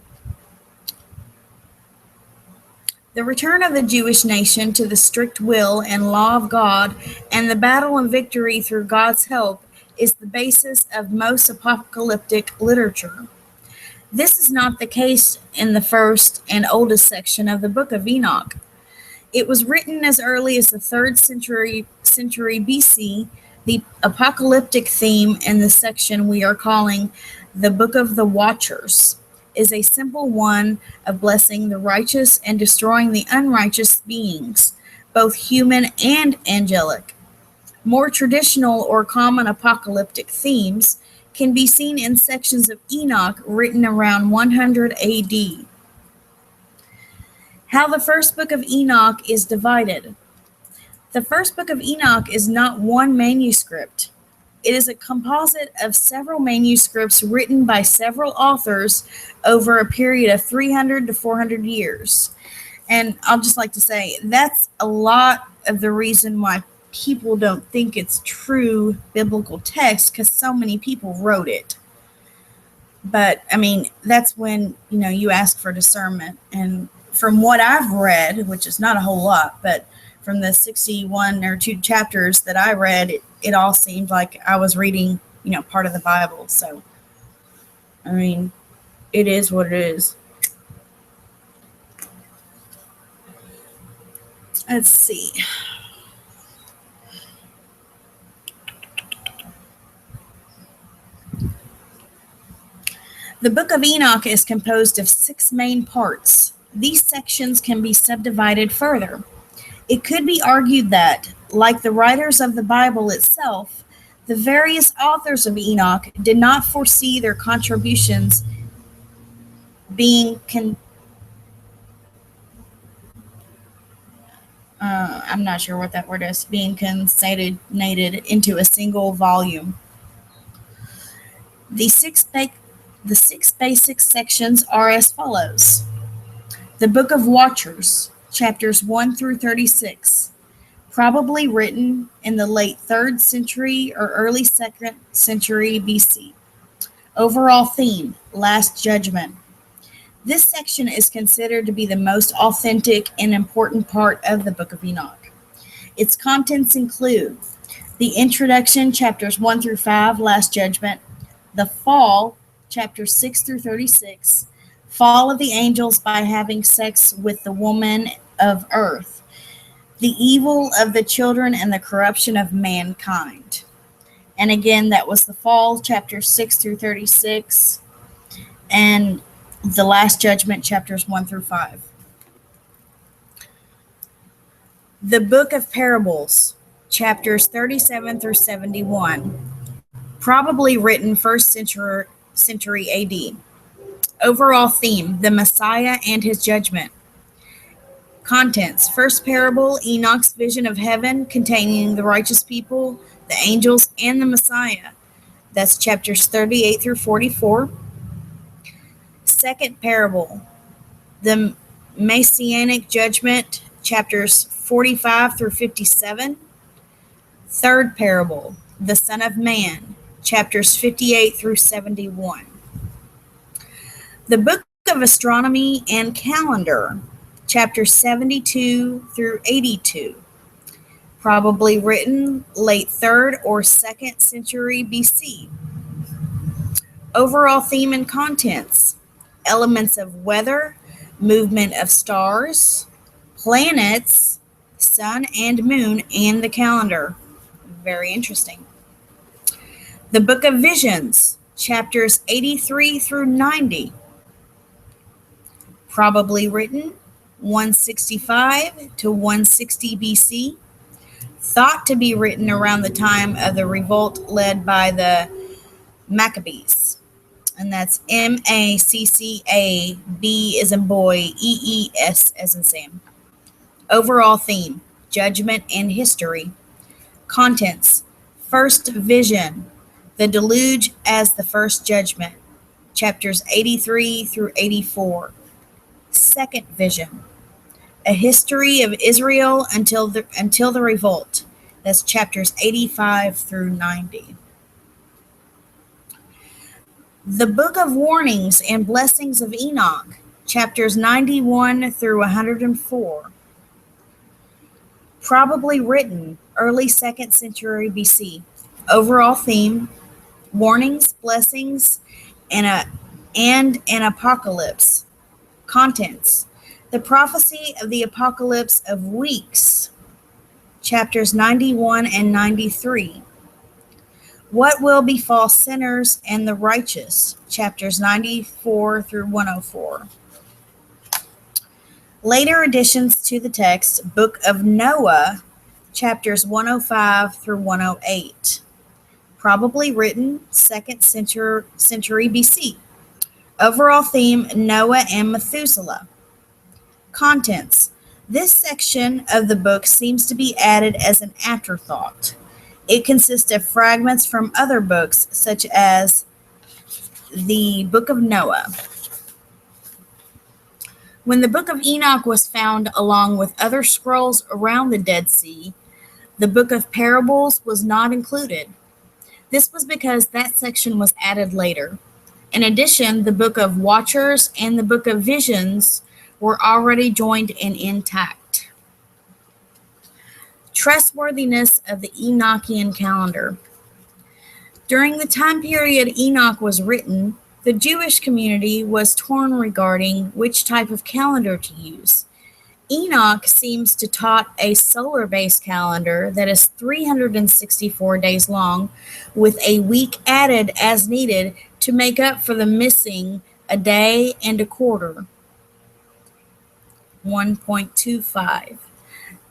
The return of the Jewish nation to the strict will and law of God and the battle and victory through God's help is the basis of most apocalyptic literature. This is not the case in the first and oldest section of the book of Enoch. It was written as early as the 3rd century BC. The apocalyptic theme in the section we are calling the Book of the Watchers is a simple one of blessing the righteous and destroying the unrighteous beings, both human and angelic. More traditional or common apocalyptic themes can be seen in sections of Enoch written around 100 AD. How the first book of Enoch is divided. The first book of Enoch is not one manuscript. It is a composite of several manuscripts written by several authors over a period of 300 to 400 years. And I'll just like to say, that's a lot of the reason why people don't think it's true biblical text, because so many people wrote it. But, I mean, that's when, you ask for discernment. And from what I've read, which is not a whole lot, but from the 61 or 2 chapters that I read, it all seemed like I was reading, part of the Bible. So, I mean, it is what it is. Let's see. The Book of Enoch is composed of 6 main parts. These sections can be subdivided further. It could be argued that, like the writers of the Bible itself, the various authors of Enoch did not foresee their contributions being I'm not sure what that word is, being concatenated into a single volume. The six basic sections are as follows. The Book of Watchers, chapters 1 through 36, probably written in the late 3rd century or early 2nd century BC. Overall theme, Last Judgment. This section is considered to be the most authentic and important part of the Book of Enoch. Its contents include the introduction, chapters 1 through 5, Last Judgment, the fall, chapters 6 through 36, fall of the angels by having sex with the woman of earth, the evil of the children and the corruption of mankind. And again, that was the fall, chapters 6 through 36, and the Last Judgment, chapters 1 through 5. The Book of Parables, chapters 37 through 71, probably written 1st century AD. Overall theme, the Messiah and his judgment. Contents, first parable, Enoch's vision of heaven containing the righteous people, the angels, and the Messiah. That's chapters 38 through 44. Second parable, the Messianic judgment, chapters 45 through 57. Third parable, the Son of Man, chapters 58 through 71. The Book of Astronomy and Calendar, chapters 72 through 82. Probably written late 3rd or 2nd century BC. Overall theme and contents, elements of weather, movement of stars, planets, sun and moon, and the calendar. Very interesting. The Book of Visions, chapters 83 through 90, probably written 165 to 160 BC, thought to be written around the time of the revolt led by the Maccabees. And that's Maccabe as in boy, EES as in Sam. Overall theme, judgment and history. Contents, first vision, the deluge as the first judgment, chapters 83 through 84. Second vision, a history of Israel until the revolt, that's chapters 85 through 90. The Book of Warnings and Blessings of Enoch, chapters 91 through 104. Probably written early 2nd century BC. Overall theme, warnings, blessings, and an apocalypse. Contents, the prophecy of the apocalypse of weeks, chapters 91 and 93. What will befall sinners and the righteous, chapters 94 through 104. Later additions to the text, Book of Noah, chapters 105 through 108. Probably written 2nd century BC. Overall theme, Noah and Methuselah. Contents, this section of the book seems to be added as an afterthought. It consists of fragments from other books, such as the Book of Noah. When the Book of Enoch was found along with other scrolls around the Dead Sea, the Book of Parables was not included. This was because that section was added later. In addition, the Book of Watchers and the Book of Visions were already joined and intact. Trustworthiness of the Enochian calendar. During the time period Enoch was written, the Jewish community was torn regarding which type of calendar to use. Enoch seems to taught a solar-based calendar that is 364 days long, with a week added as needed to make up for the missing a day and a quarter. 1.25.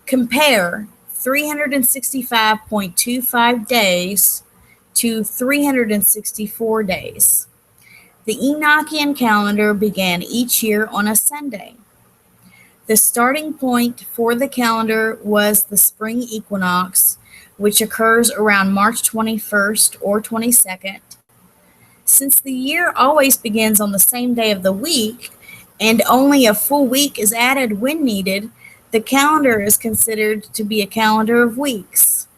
Compare 365.25 days to 364 days. The Enochian calendar began each year on a Sunday. The starting point for the calendar was the spring equinox, which occurs around March 21st or 22nd. Since the year always begins on the same day of the week, and only a full week is added when needed, the calendar is considered to be a calendar of weeks.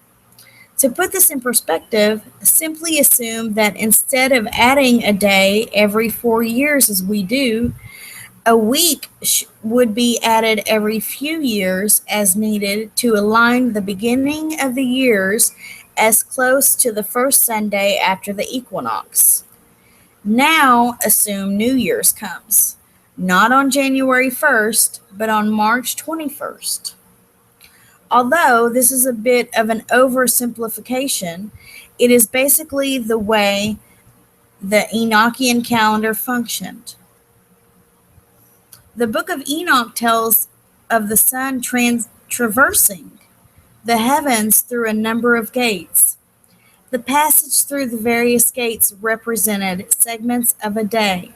To put this in perspective, simply assume that instead of adding a day every 4 years as we do, a week would be added every few years as needed to align the beginning of the years as close to the first Sunday after the equinox. Now assume New Year's comes, not on January 1st, but on March 21st. Although this is a bit of an oversimplification, it is basically the way the Enochian calendar functioned. The Book of Enoch tells of the sun traversing the heavens through a number of gates. The passage through the various gates represented segments of a day.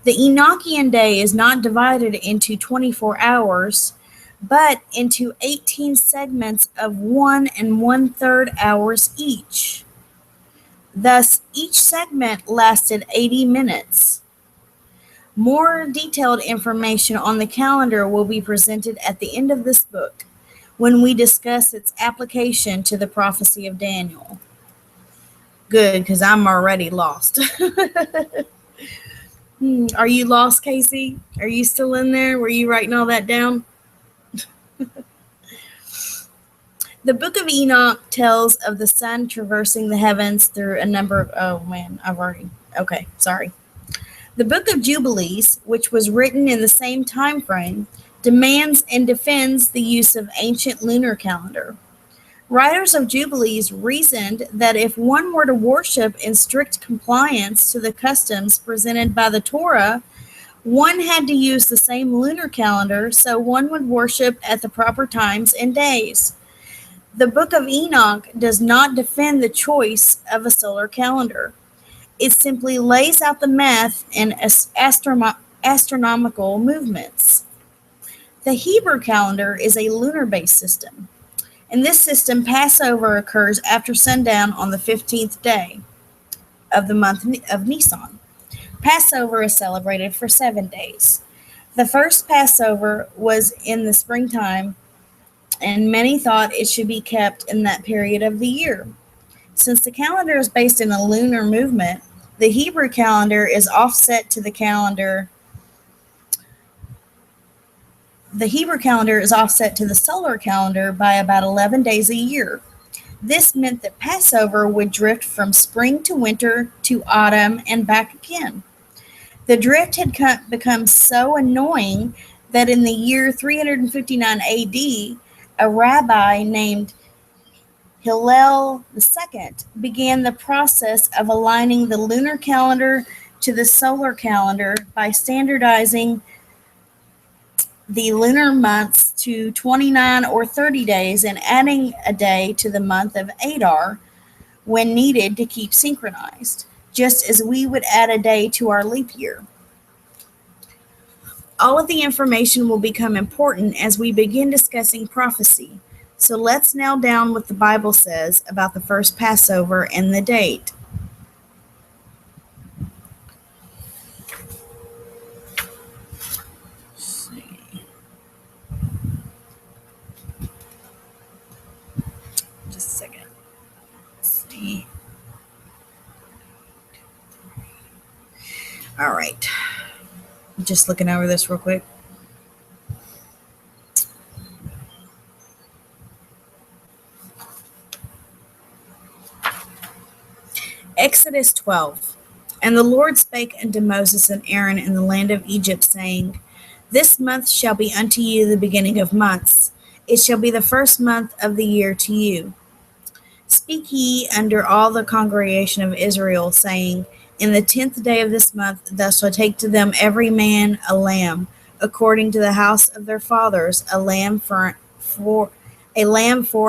The Enochian day is not divided into 24 hours, but into 18 segments of 1 1/3 hours each. Thus, each segment lasted 80 minutes. More detailed information on the calendar will be presented at the end of this book when we discuss its application to the prophecy of Daniel. Good, because I'm already lost. Are you lost, Casey? Are you still in there? Were you writing all that down? The Book of Enoch tells of the sun traversing the heavens through a number of, The Book of Jubilees, which was written in the same time frame, demands and defends the use of ancient lunar calendar. Writers of Jubilees reasoned that if one were to worship in strict compliance to the customs presented by the Torah, one had to use the same lunar calendar so one would worship at the proper times and days. The Book of Enoch does not defend the choice of a solar calendar. It simply lays out the math and astronomical movements. The Hebrew calendar is a lunar-based system. In this system, Passover occurs after sundown on the 15th day of the month of Nisan. Passover is celebrated for 7 days. The first Passover was in the springtime, and many thought it should be kept in that period of the year. Since the calendar is based in a lunar movement, the Hebrew calendar is offset to the calendar. The Hebrew calendar is offset to the solar calendar by about 11 days a year. This meant that Passover would drift from spring to winter to autumn and back again. The drift had become so annoying that in the year 359 AD, a rabbi named Hillel II began the process of aligning the lunar calendar to the solar calendar by standardizing the lunar months to 29 or 30 days and adding a day to the month of Adar when needed to keep synchronized, just as we would add a day to our leap year. All of the information will become important as we begin discussing prophecy. So let's nail down what the Bible says about the first Passover and the date. Just a second. Let's see. All right. Just looking over this real quick. Exodus 12. And the Lord spake unto Moses and Aaron in the land of Egypt, saying, This month shall be unto you the beginning of months. It shall be the first month of the year to you. Speak ye under all the congregation of Israel, saying, In the 10th day of this month thou shalt take to them every man a lamb, according to the house of their fathers, a lamb for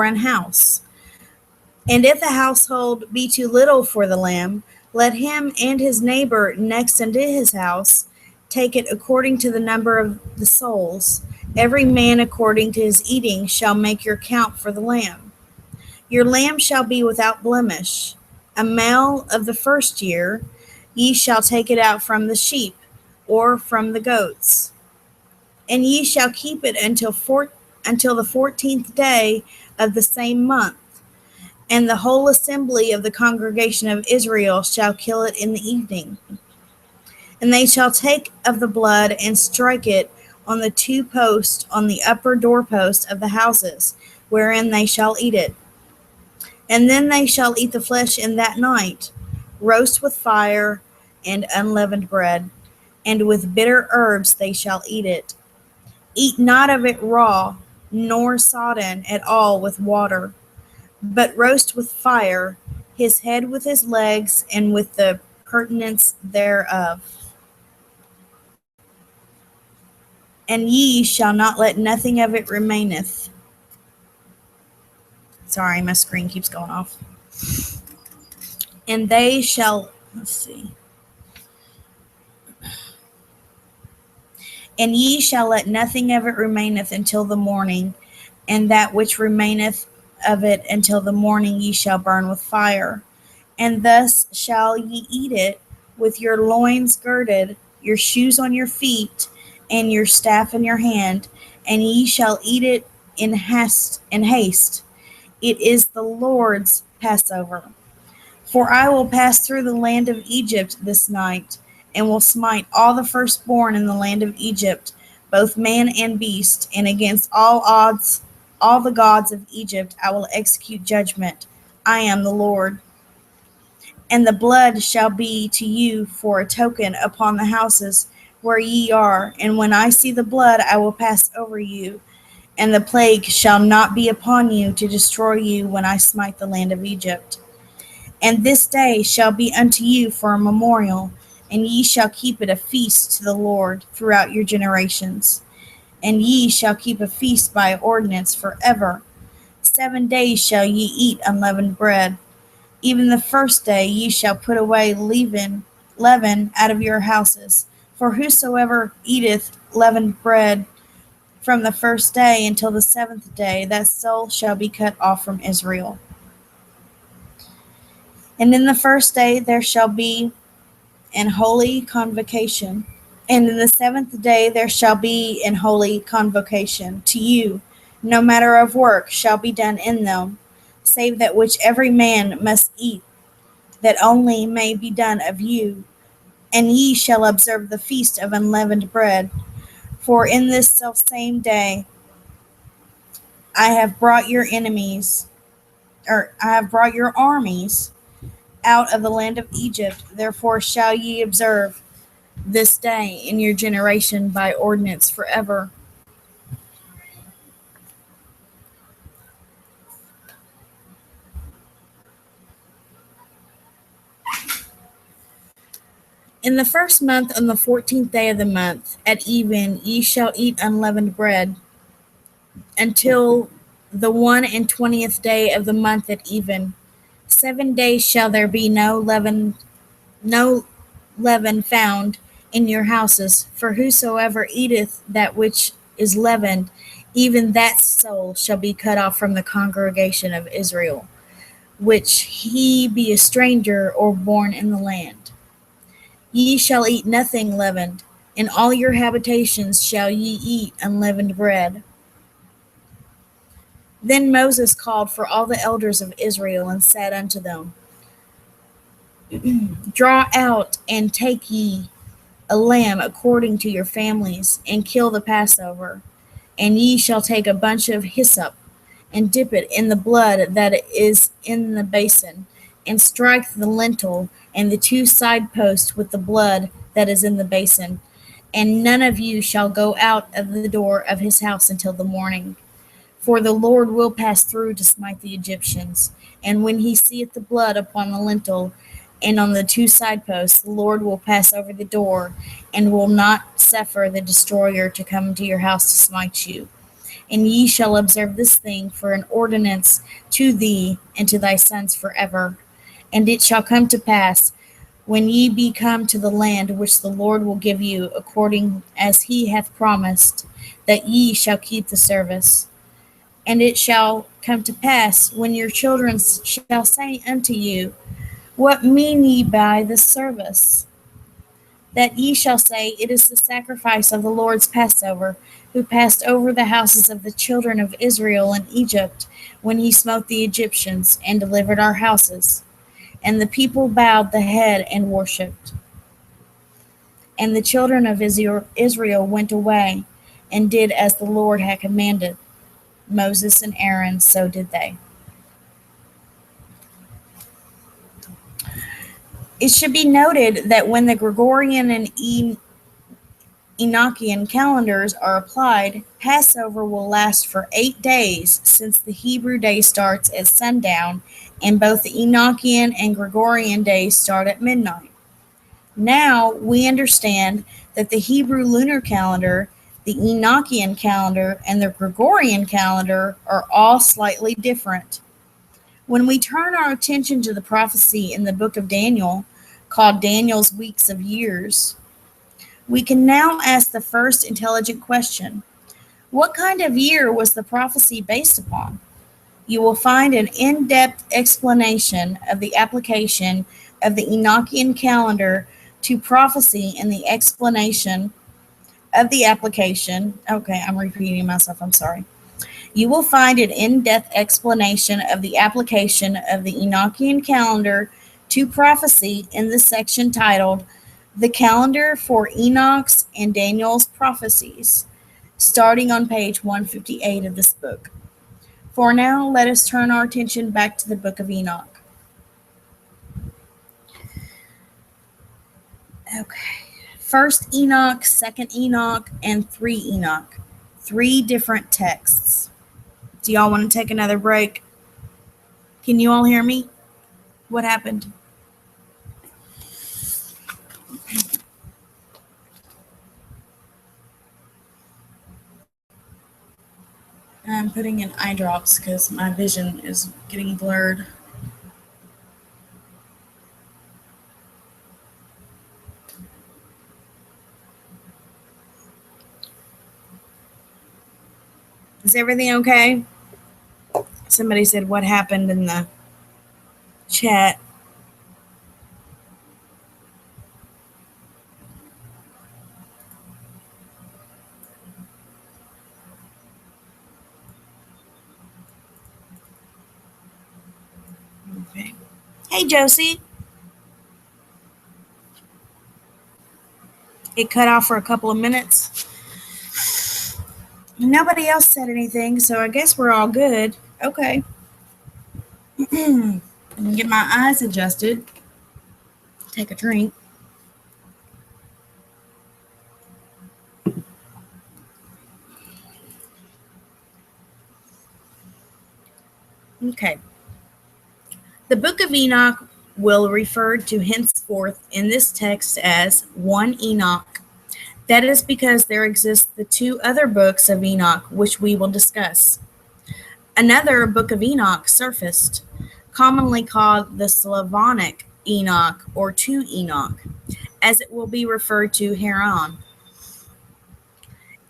an house. And if the household be too little for the lamb, let him and his neighbor next unto his house take it according to the number of the souls. Every man according to his eating shall make your count for the lamb. Your lamb shall be without blemish, a male of the first year. Ye shall take it out from the sheep, or from the goats. And ye shall keep it until the 14th day of the same month. And the whole assembly of the congregation of Israel shall kill it in the evening. And they shall take of the blood and strike it on the 2 posts on the upper doorpost of the houses, wherein they shall eat it. And then they shall eat the flesh in that night, roast with fire and unleavened bread, and with bitter herbs they shall eat it. Eat not of it raw, nor sodden at all with water, but roast with fire, his head with his legs, and with the purtenance thereof. And ye shall not let nothing of it remaineth. Sorry, my screen keeps going off. And they shall, let's see. And ye shall let nothing of it remaineth until the morning, and that which remaineth of it until the morning ye shall burn with fire. And thus shall ye eat it, with your loins girded, your shoes on your feet, and your staff in your hand, and ye shall eat it in haste. It is the Lord's Passover. For I will pass through the land of Egypt this night, and will smite all the firstborn in the land of Egypt, both man and beast, and against all the gods of Egypt I will execute judgment. I am the Lord. And the blood shall be to you for a token upon the houses where ye are. And when I see the blood, I will pass over you, and the plague shall not be upon you to destroy you when I smite the land of Egypt. And this day shall be unto you for a memorial, and ye shall keep it a feast to the Lord throughout your generations. And ye shall keep a feast by ordinance forever. 7 days shall ye eat unleavened bread. Even the first day ye shall put away leaven out of your houses. For whosoever eateth leavened bread from the first day until the seventh day, that soul shall be cut off from Israel. And in the first day there shall be an holy convocation. And in the seventh day there shall be an holy convocation to you. No matter of work shall be done in them, save that which every man must eat, that only may be done of you. And ye shall observe the feast of unleavened bread. For in this selfsame day I have brought your enemies, or I have brought your armies out of the land of Egypt. Therefore shall ye observe this day in your generation by ordinance forever. In the first month, on the 14th day of the month, at even, ye shall eat unleavened bread until the 21st day of the month at even. 7 days shall there be no leaven found in your houses. For whosoever eateth that which is leavened, even that soul shall be cut off from the congregation of Israel, which he be a stranger or born in the land. Ye shall eat nothing leavened. In all your habitations shall ye eat unleavened bread. Then Moses called for all the elders of Israel, and said unto them, Draw out and take ye a lamb according to your families, and kill the Passover. And ye shall take a bunch of hyssop, and dip it in the blood that is in the basin, and strike the lintel and the two side posts with the blood that is in the basin. And none of you shall go out of the door of his house until the morning. For the Lord will pass through to smite the Egyptians. And when he seeth the blood upon the lintel and on the two side posts, the Lord will pass over the door, and will not suffer the destroyer to come into your house to smite you. And ye shall observe this thing for an ordinance to thee and to thy sons forever. And it shall come to pass, when ye be come to the land which the Lord will give you, according as he hath promised, that ye shall keep the service. And it shall come to pass, when your children shall say unto you, What mean ye by this service? That ye shall say, It is the sacrifice of the Lord's Passover, who passed over the houses of the children of Israel in Egypt, when he smote the Egyptians, and delivered our houses. And the people bowed the head and worshipped. And the children of Israel went away, and did as the Lord had commanded Moses and Aaron, so did they. It should be noted that when the Gregorian and Enochian calendars are applied, Passover will last for 8 days, since the Hebrew day starts at sundown, and both the Enochian and Gregorian days start at midnight. Now we understand that the Hebrew lunar calendar, the Enochian calendar, and the Gregorian calendar are all slightly different. When we turn our attention to the prophecy in the book of Daniel, called Daniel's Weeks of Years, we can now ask the first intelligent question. What kind of year was the prophecy based upon? You will find an in-depth explanation of the application of the Enochian calendar to prophecy in the explanation of the application. Okay, I'm repeating myself, I'm sorry. You will find an in-depth explanation of the application of the Enochian calendar to prophecy in the section titled The Calendar for Enoch's and Daniel's Prophecies, starting on page 158 of this book. For now, let us turn our attention back to the book of Enoch. Okay. First Enoch, second Enoch, and three Enoch. Three different texts. Do y'all want to take another break? Can you all hear me? What happened? I'm putting in eye drops because my vision is getting blurred. Is everything okay? Somebody said what happened in the chat. Okay. Hey, Josie. It cut off for a couple of minutes. Nobody else said anything, so I guess we're all good. Okay. I'm gonna get my eyes adjusted. Take a drink. Okay. The book of Enoch will refer to henceforth in this text as one Enoch. That is because there exist the two other books of Enoch, which we will discuss. Another book of Enoch surfaced, commonly called the Slavonic Enoch or two Enoch, as it will be referred to hereon.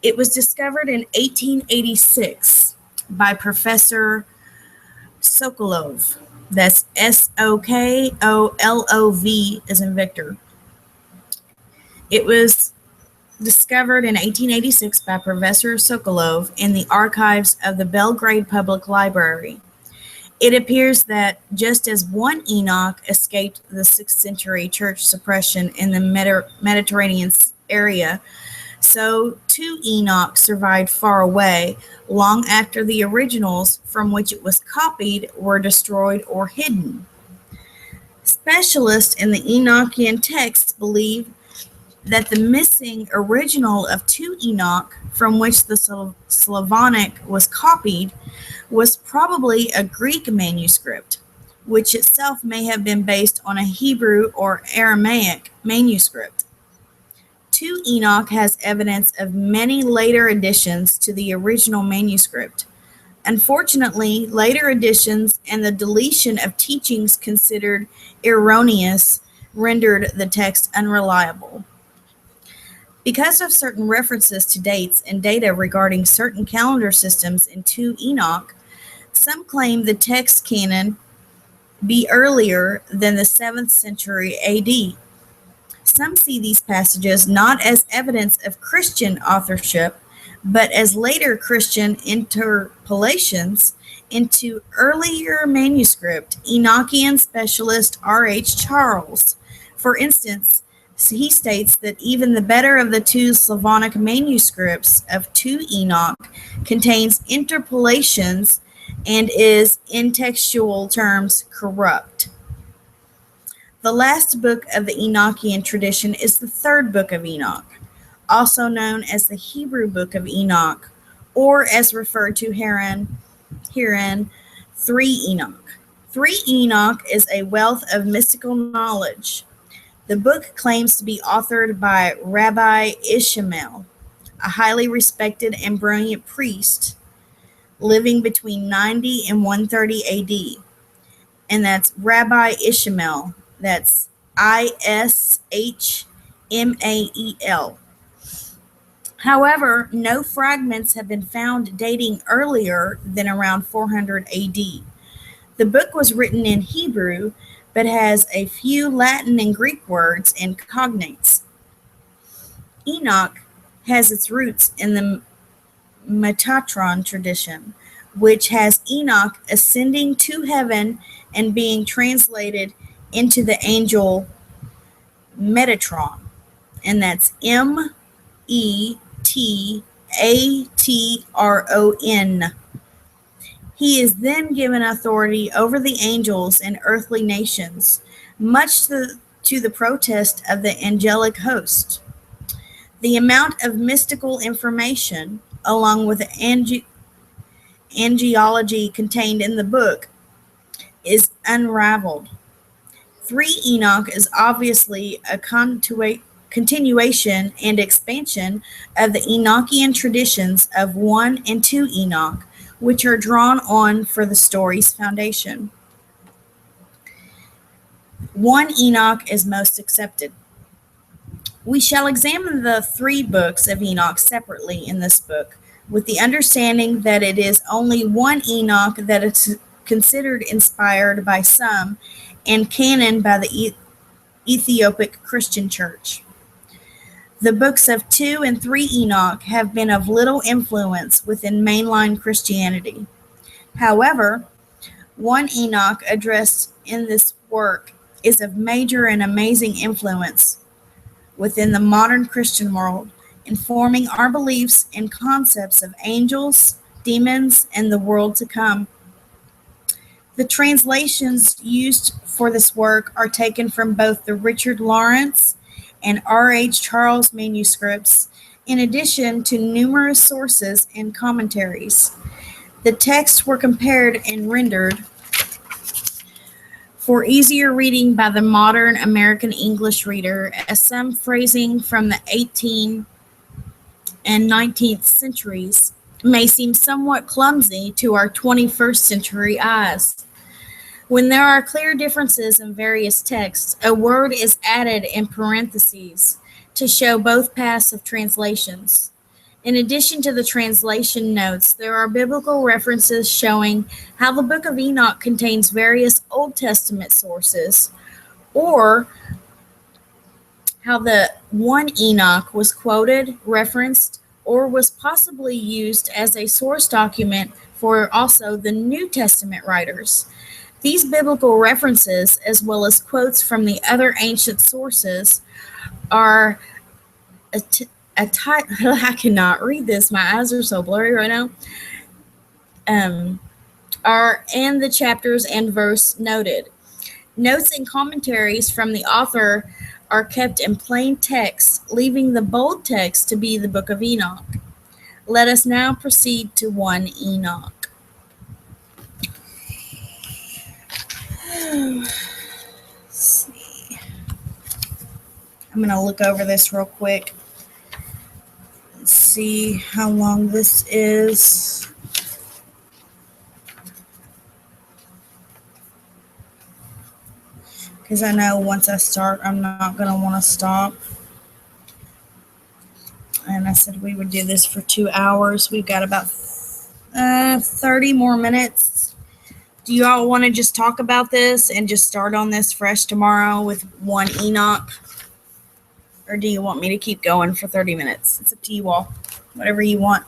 It was discovered in 1886 by Professor Sokolov. That's Sokolov as in Victor. It was discovered in 1886 by Professor Sokolov in the archives of the Belgrade Public Library. It appears that just as one Enoch escaped the 6th century church suppression in the Mediterranean area, so two Enoch survived far away long after the originals from which it was copied were destroyed or hidden. Specialists in the Enochian texts believe that the missing original of two Enoch from which the Slavonic was copied was probably a Greek manuscript, which itself may have been based on a Hebrew or Aramaic manuscript. 2 Enoch has evidence of many later additions to the original manuscript. Unfortunately, later additions and the deletion of teachings considered erroneous rendered the text unreliable. Because of certain references to dates and data regarding certain calendar systems in 2 Enoch, some claim the text canon be earlier than the 7th century AD. Some see these passages not as evidence of Christian authorship, but as later Christian interpolations into earlier manuscript. Enochian specialist R.H. Charles, for instance, he states that even the better of the 2 Slavonic manuscripts of 2 Enoch contains interpolations and is, in textual terms, corrupt. The last book of the Enochian tradition is the 3rd book of Enoch, also known as the Hebrew book of Enoch, or as referred to herein 3 Enoch. 3 Enoch is a wealth of mystical knowledge. The book claims to be authored by Rabbi Ishmael, a highly respected and brilliant priest living between 90 and 130 AD. And that's Rabbi Ishmael. That's Ishmael. However, no fragments have been found dating earlier than around 400 AD. The book was written in Hebrew, but has a few Latin and Greek words and cognates. Enoch has its roots in the Metatron tradition, which has Enoch ascending to heaven and being translated into the angel Metatron, and that's Metatron. He is then given authority over the angels and earthly nations, much to to the protest of the angelic host. The amount of mystical information, along with the angelology contained in the book, is unraveled. 3 Enoch is obviously a continuation and expansion of the Enochian traditions of 1 and 2 Enoch, which are drawn on for the story's foundation. 1 Enoch is most accepted. We shall examine the 3 books of Enoch separately in this book, with the understanding that it is only 1 Enoch that is considered inspired by some and canon by the Ethiopic Christian Church. The books of 2 and 3 Enoch have been of little influence within mainline Christianity. However, 1 Enoch addressed in this work is of major and amazing influence within the modern Christian world, informing our beliefs and concepts of angels, demons, and the world to come. The translations used for this work are taken from both the Richard Lawrence and R. H. Charles manuscripts, in addition to numerous sources and commentaries. The texts were compared and rendered for easier reading by the modern American English reader, as some phrasing from the 18th and 19th centuries may seem somewhat clumsy to our 21st century eyes. When there are clear differences in various texts, a word is added in parentheses to show both paths of translations. In addition to the translation notes, there are biblical references showing how the Book of Enoch contains various Old Testament sources, or how the 1 Enoch was quoted, referenced, or was possibly used as a source document for also the New Testament writers. These biblical references, as well as quotes from the other ancient sources, are I cannot read this. My eyes are so blurry right now. Are and the chapters and verse noted. Notes and commentaries from the author are kept in plain text, leaving the bold text to be the Book of Enoch. Let us now proceed to 1 Enoch. Let's see. I'm going to look over this real quick. Let's see how long this is. Because I know once I start, I'm not going to want to stop. And I said we would do this for 2 hours. We've got about 30 more minutes. Do you all want to just talk about this and just start on this fresh tomorrow with 1 Enoch? Or do you want me to keep going for 30 minutes? It's up to you all. Whatever you want.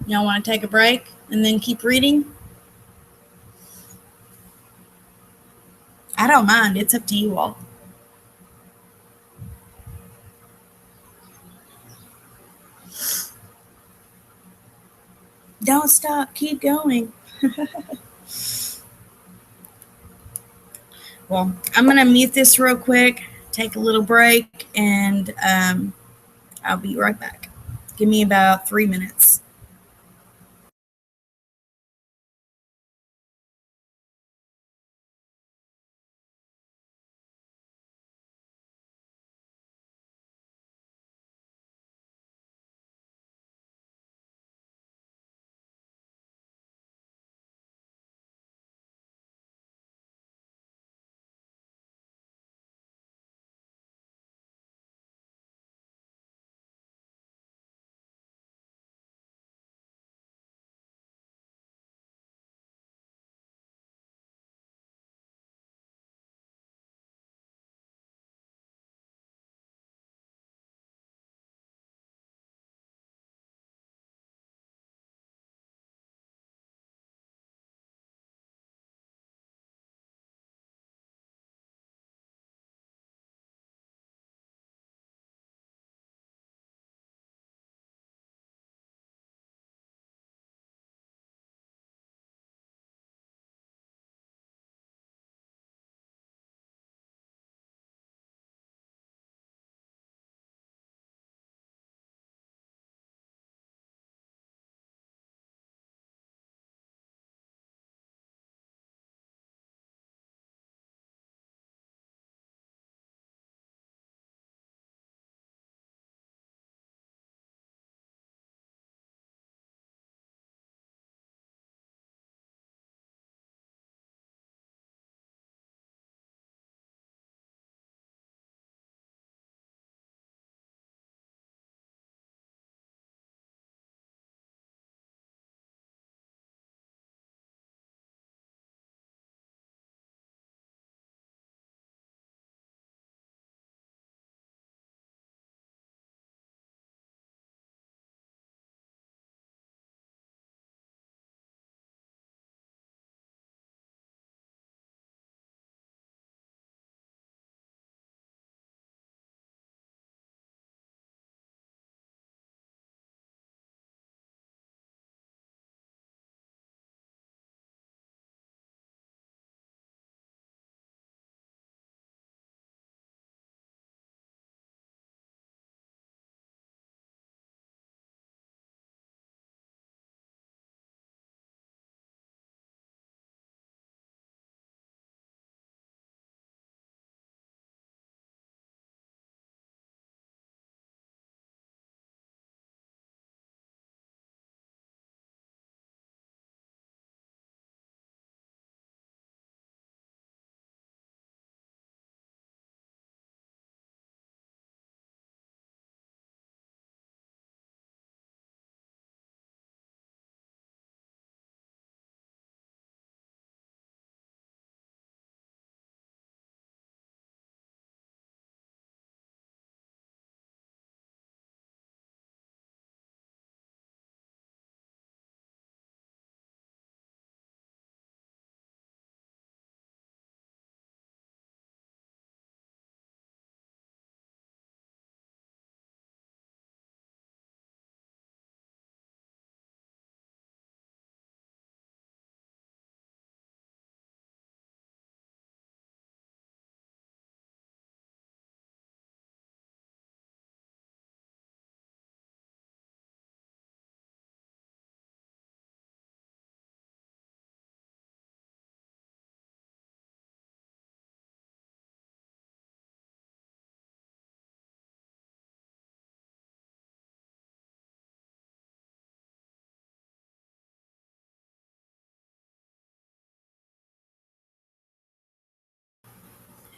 Y'all want to take a break and then keep reading? I don't mind. It's up to you all. Don't stop. Keep going. Well, I'm going to mute this real quick, take a little break, and I'll be right back. Give me about 3 minutes.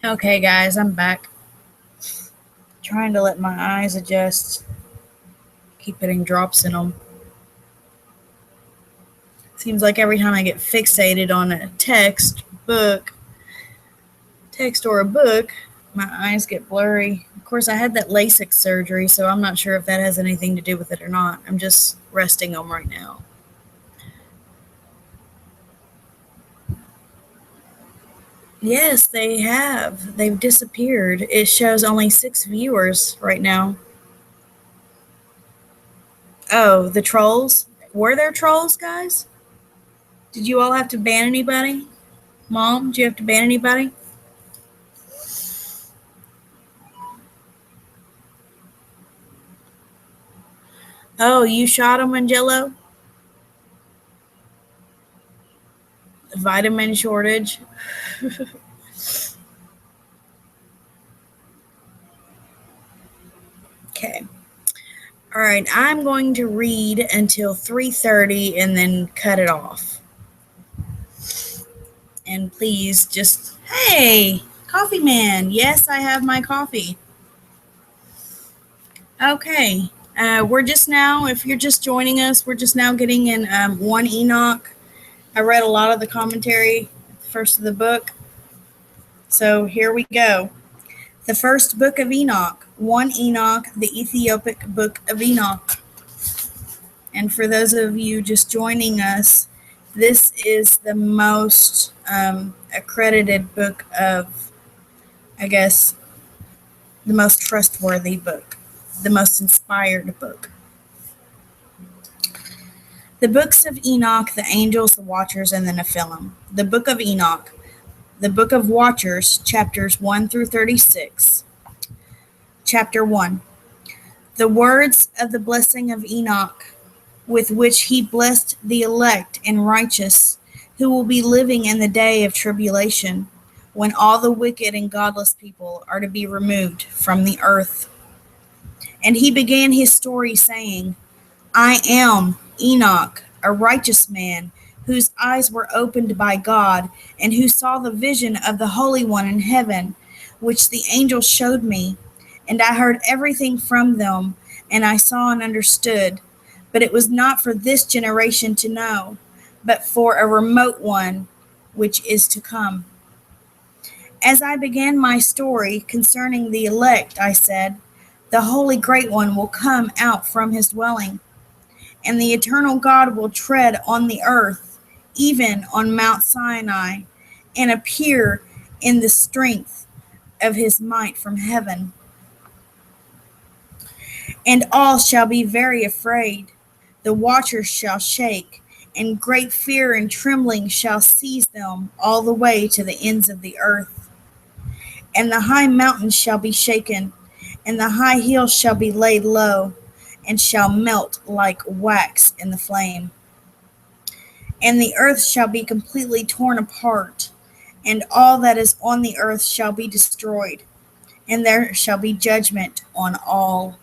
Okay, guys, I'm back. Trying to let my eyes adjust. Keep getting drops in them. Seems like every time I get fixated on a text or a book, my eyes get blurry. Of course, I had that LASIK surgery, so I'm not sure if that has anything to do with it or not. I'm just resting them right now. Yes, they have. They've disappeared. It shows only 6 viewers right now. Oh, the trolls? Were there trolls, guys? Did you all have to ban anybody? Mom, did you have to ban anybody? Oh, you shot them in Jello? Vitamin shortage. Okay. All right, I'm going to read until 3:30 and then cut it off. And please just, hey, coffee man. Yes, I have my coffee. Okay. We're just now, if you're just joining us, we're just now getting in 1 Enoch. I read a lot of the commentary, first of the book. So here we go. The first book of Enoch, 1 Enoch, the Ethiopic book of Enoch. And for those of you just joining us, this is the most accredited book of, I guess, the most trustworthy book, the most inspired book. The books of Enoch, the angels, the watchers, and the Nephilim. The book of Enoch, the book of watchers, chapters 1 through 36. Chapter 1. The words of the blessing of Enoch, with which he blessed the elect and righteous, who will be living in the day of tribulation, when all the wicked and godless people are to be removed from the earth. And he began his story saying, I am Enoch, a righteous man, whose eyes were opened by God, and who saw the vision of the Holy One in heaven, which the angel showed me. And I heard everything from them, and I saw and understood. But it was not for this generation to know, but for a remote one which is to come. As I began my story concerning the elect, I said, the Holy Great One will come out from his dwelling, and the eternal God will tread on the earth, even on Mount Sinai, and appear in the strength of his might from heaven. And all shall be very afraid. The watchers shall shake, and great fear and trembling shall seize them all the way to the ends of the earth. And the high mountains shall be shaken, and the high hills shall be laid low, and shall melt like wax in the flame. And the earth shall be completely torn apart, and all that is on the earth shall be destroyed, and there shall be judgment on all.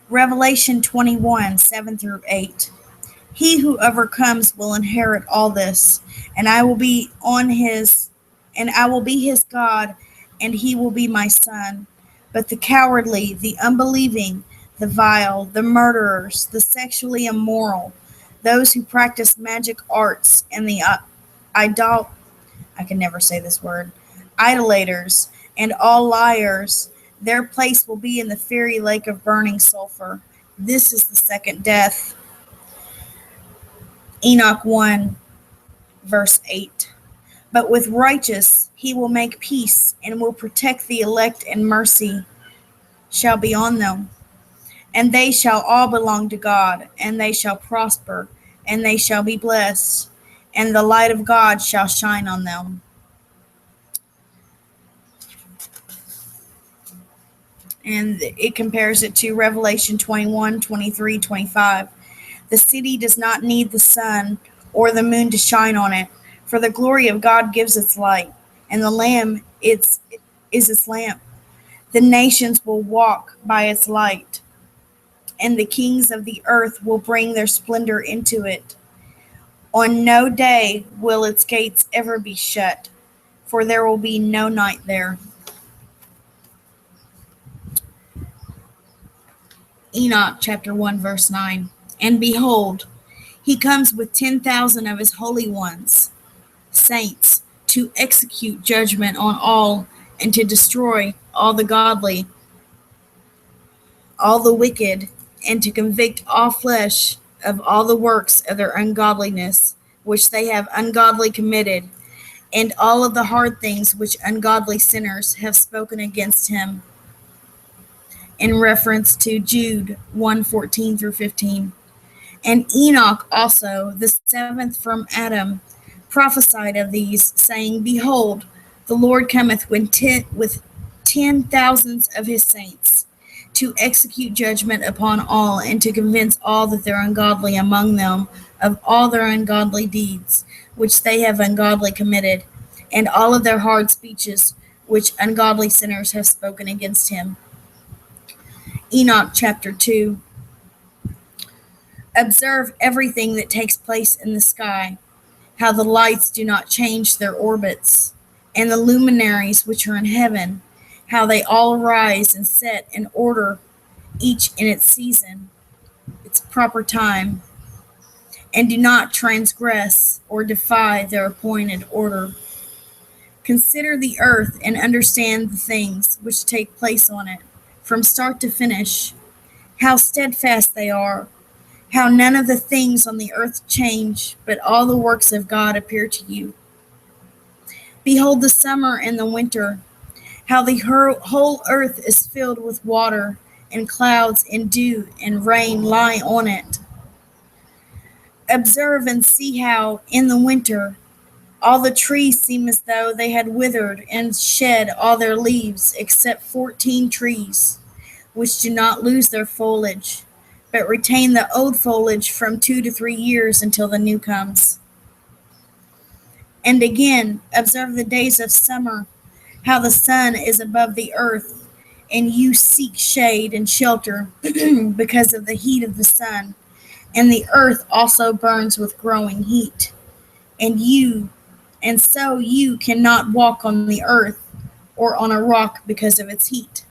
Revelation 21, 7 through 8. He who overcomes will inherit all this, and I will be his God, and he will be my son. But the cowardly, the unbelieving, the vile, the murderers, the sexually immoral, those who practice magic arts, and the I can never say this word, idolaters, and all liars, their place will be in the fiery lake of burning sulfur. This is the second death. Enoch 1, verse 8. But with righteous he will make peace, and will protect the elect, and mercy shall be on them. And they shall all belong to God, and they shall prosper, and they shall be blessed, and the light of God shall shine on them. And it compares it to Revelation 21, 23, 25. The city does not need the sun or the moon to shine on it, for the glory of God gives its light, and the Lamb is its lamp. The nations will walk by its light, and the kings of the earth will bring their splendor into it. On no day will its gates ever be shut, for there will be no night there. Enoch chapter 1 verse 9. And behold, he comes with 10,000 of his holy ones, saints, to execute judgment on all and to destroy all the godly, all the wicked, and to convict all flesh of all the works of their ungodliness, which they have ungodly committed, and all of the hard things which ungodly sinners have spoken against him. In reference to Jude 1:14 through 15. And Enoch also, the seventh from Adam, prophesied of these, saying, Behold, the Lord cometh with 10,000s of his saints, to execute judgment upon all, and to convince all that they're ungodly among them of all their ungodly deeds, which they have ungodly committed, and all of their hard speeches, which ungodly sinners have spoken against him. Enoch chapter 2. Observe everything that takes place in the sky, how the lights do not change their orbits, and the luminaries which are in heaven, how they all rise and set in order, each in its season, its proper time, and do not transgress or defy their appointed order. Consider the earth and understand the things which take place on it, from start to finish, how steadfast they are, how none of the things on the earth change, but all the works of God appear to you. Behold the summer and the winter, how the whole earth is filled with water, and clouds and dew and rain lie on it. Observe and see how, in the winter, all the trees seem as though they had withered and shed all their leaves, except 14 trees, which do not lose their foliage, but retain the old foliage from 2 to 3 years until the new comes. And again, observe the days of summer, how the sun is above the earth, and you seek shade and shelter because of the heat of the sun, and the earth also burns with growing heat. And so you cannot walk on the earth or on a rock because of its heat.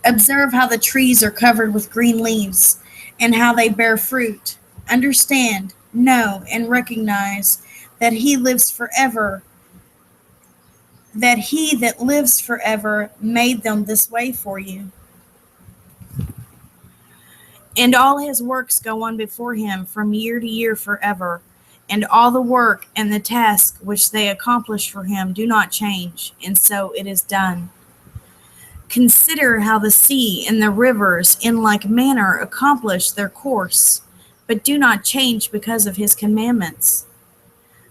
Observe how the trees are covered with green leaves, and how they bear fruit. Understand, know, and recognize that he lives forever, that he that lives forever made them this way for you. And all his works go on before him from year to year forever, and all the work and the task which they accomplish for him do not change, and so it is done. Consider how the sea and the rivers in like manner accomplish their course, but do not change because of his commandments.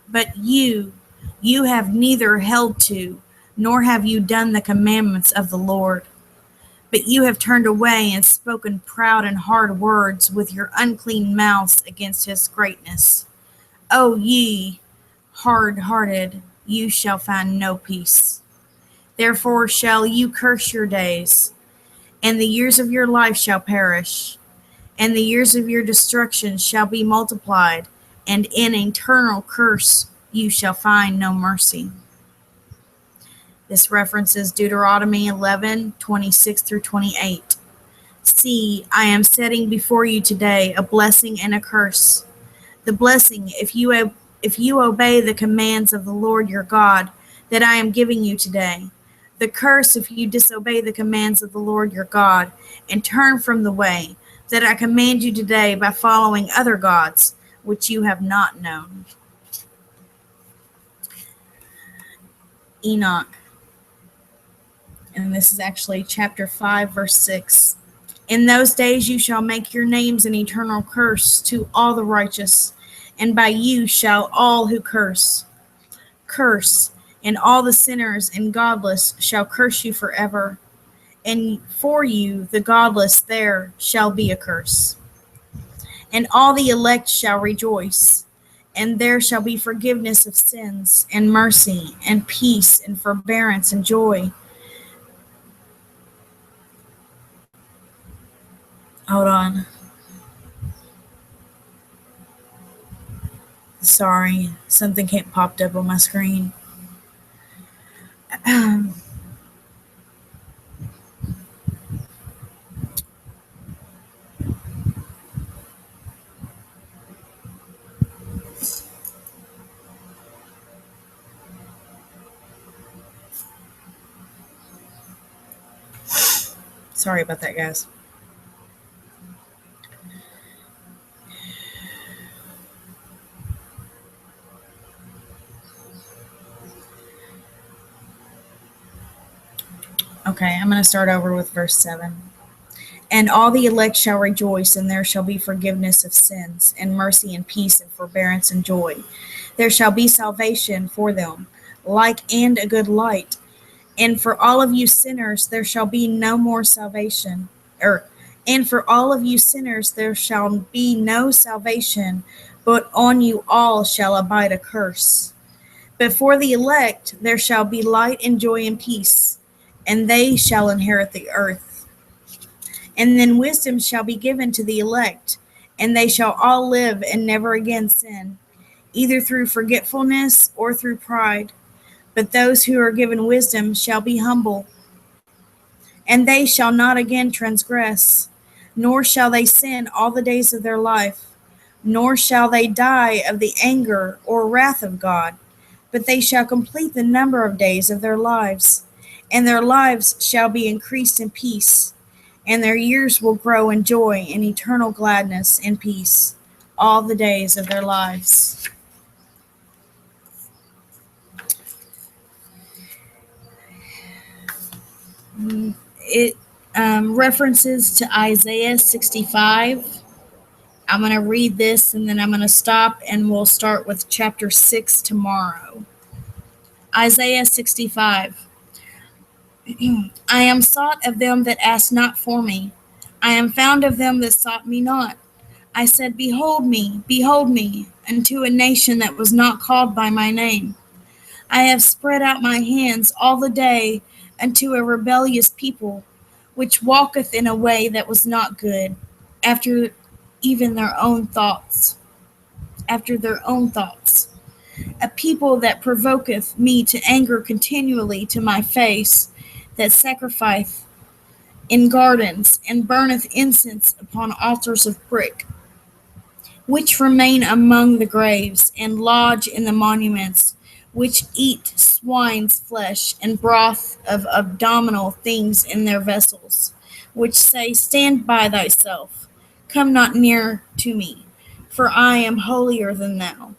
But you have neither held to, nor have you done the commandments of the Lord. But you have turned away and spoken proud and hard words with your unclean mouths against his greatness. O ye hard-hearted, you shall find no peace. Therefore shall you curse your days, and the years of your life shall perish, and the years of your destruction shall be multiplied, and in eternal curse you shall find no mercy. This references Deuteronomy 11:26 through 28. See, I am setting before you today a blessing and a curse. The blessing, if you obey the commands of the Lord your God that I am giving you today. The curse, if you disobey the commands of the Lord your God and turn from the way that I command you today by following other gods, which you have not known. Enoch. And this is actually chapter 5, verse 6. In those days you shall make your names an eternal curse to all the righteous, and by you shall all who curse, and all the sinners and godless shall curse you forever, and for you, the godless, there shall be a curse. And all the elect shall rejoice, and there shall be forgiveness of sins, and mercy, and peace, and forbearance, and joy. Hold on. Sorry, something popped up on my screen. Sorry about that, guys. Okay, I'm going to start over with verse 7. And all the elect shall rejoice, and there shall be forgiveness of sins, and mercy and peace and forbearance and joy. There shall be salvation for them, like and a good light. And for all of you sinners, there shall be no more salvation. And for all of you sinners, there shall be no salvation, but on you all shall abide a curse. But for the elect, there shall be light and joy and peace, and they shall inherit the earth. And then wisdom shall be given to the elect, and they shall all live and never again sin, either through forgetfulness or through pride. But those who are given wisdom shall be humble, and they shall not again transgress, nor shall they sin all the days of their life, nor shall they die of the anger or wrath of God, but they shall complete the number of days of their lives, and their lives shall be increased in peace, and their years will grow in joy and eternal gladness and peace all the days of their lives. It references to Isaiah 65. I'm going to read this and then I'm going to stop and we'll start with chapter 6 tomorrow. Isaiah 65. I am sought of them that asked not for me. I am found of them that sought me not. I said, behold me, unto a nation that was not called by my name. I have spread out my hands all the day unto a rebellious people, which walketh in a way that was not good, after even their own thoughts. After their own thoughts. A people that provoketh me to anger continually to my face, that sacrifice in gardens, and burneth incense upon altars of brick, which remain among the graves, and lodge in the monuments, which eat swine's flesh, and broth of abdominal things in their vessels, which say, stand by thyself, come not near to me, for I am holier than thou.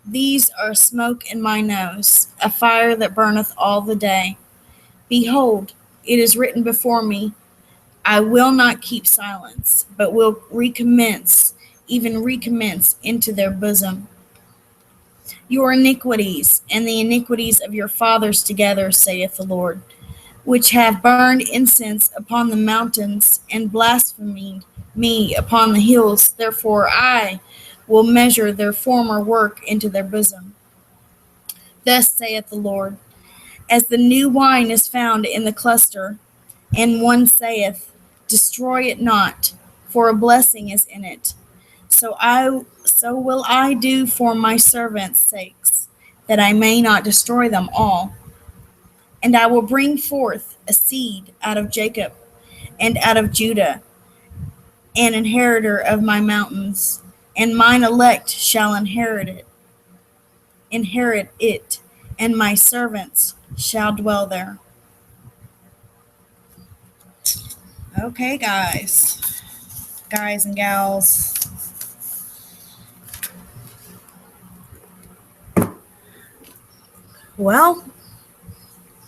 These are smoke in my nose, a fire that burneth all the day. Behold, it is written before me, I will not keep silence, but will recommence into their bosom. Your iniquities and the iniquities of your fathers together, saith the Lord, which have burned incense upon the mountains and blasphemed me upon the hills. Therefore I will measure their former work into their bosom. Thus saith the Lord, as the new wine is found in the cluster, and one saith, destroy it not, for a blessing is in it. So will I do for my servants' sakes, that I may not destroy them all. And I will bring forth a seed out of Jacob, and out of Judah, an inheritor of my mountains, and mine elect shall inherit it, and my servants shall dwell there. Okay, guys and gals. Well,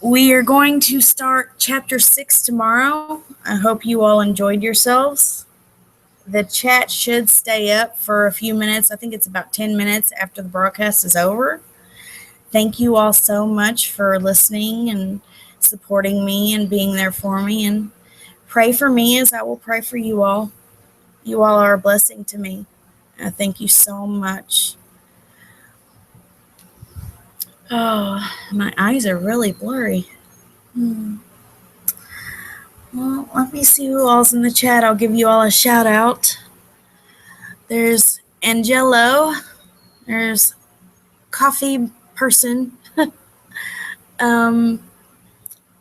we are going to start chapter 6 tomorrow. I hope you all enjoyed yourselves. The chat should stay up for a few minutes. I think it's about 10 minutes after the broadcast is over. Thank you all so much for listening and supporting me and being there for me. And pray for me as I will pray for you all. You all are a blessing to me. Thank you so much. Oh, my eyes are really blurry. Well, let me see who all's in the chat. I'll give you all a shout out. There's Angelo. There's Coffee Person.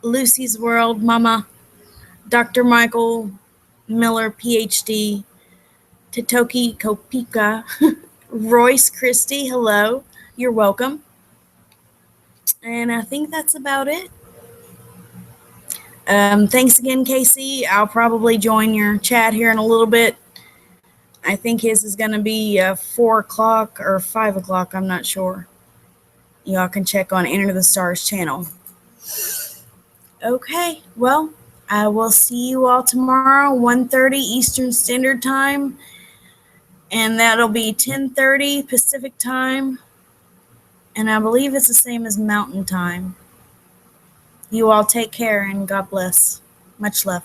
Lucy's World, Mama. Dr. Michael Miller, PhD. Tatoki Kopika. Royce Christie, hello. You're welcome. And I think that's about it. Thanks again, Casey. I'll probably join your chat here in a little bit. I think his is going to be 4 o'clock or 5 o'clock. I'm not sure. Y'all can check on Enter the Stars channel. Okay, well, I will see you all tomorrow, 1:30 Eastern Standard Time. And that'll be 10:30 Pacific Time. And I believe it's the same as Mountain Time. You all take care and God bless. Much love.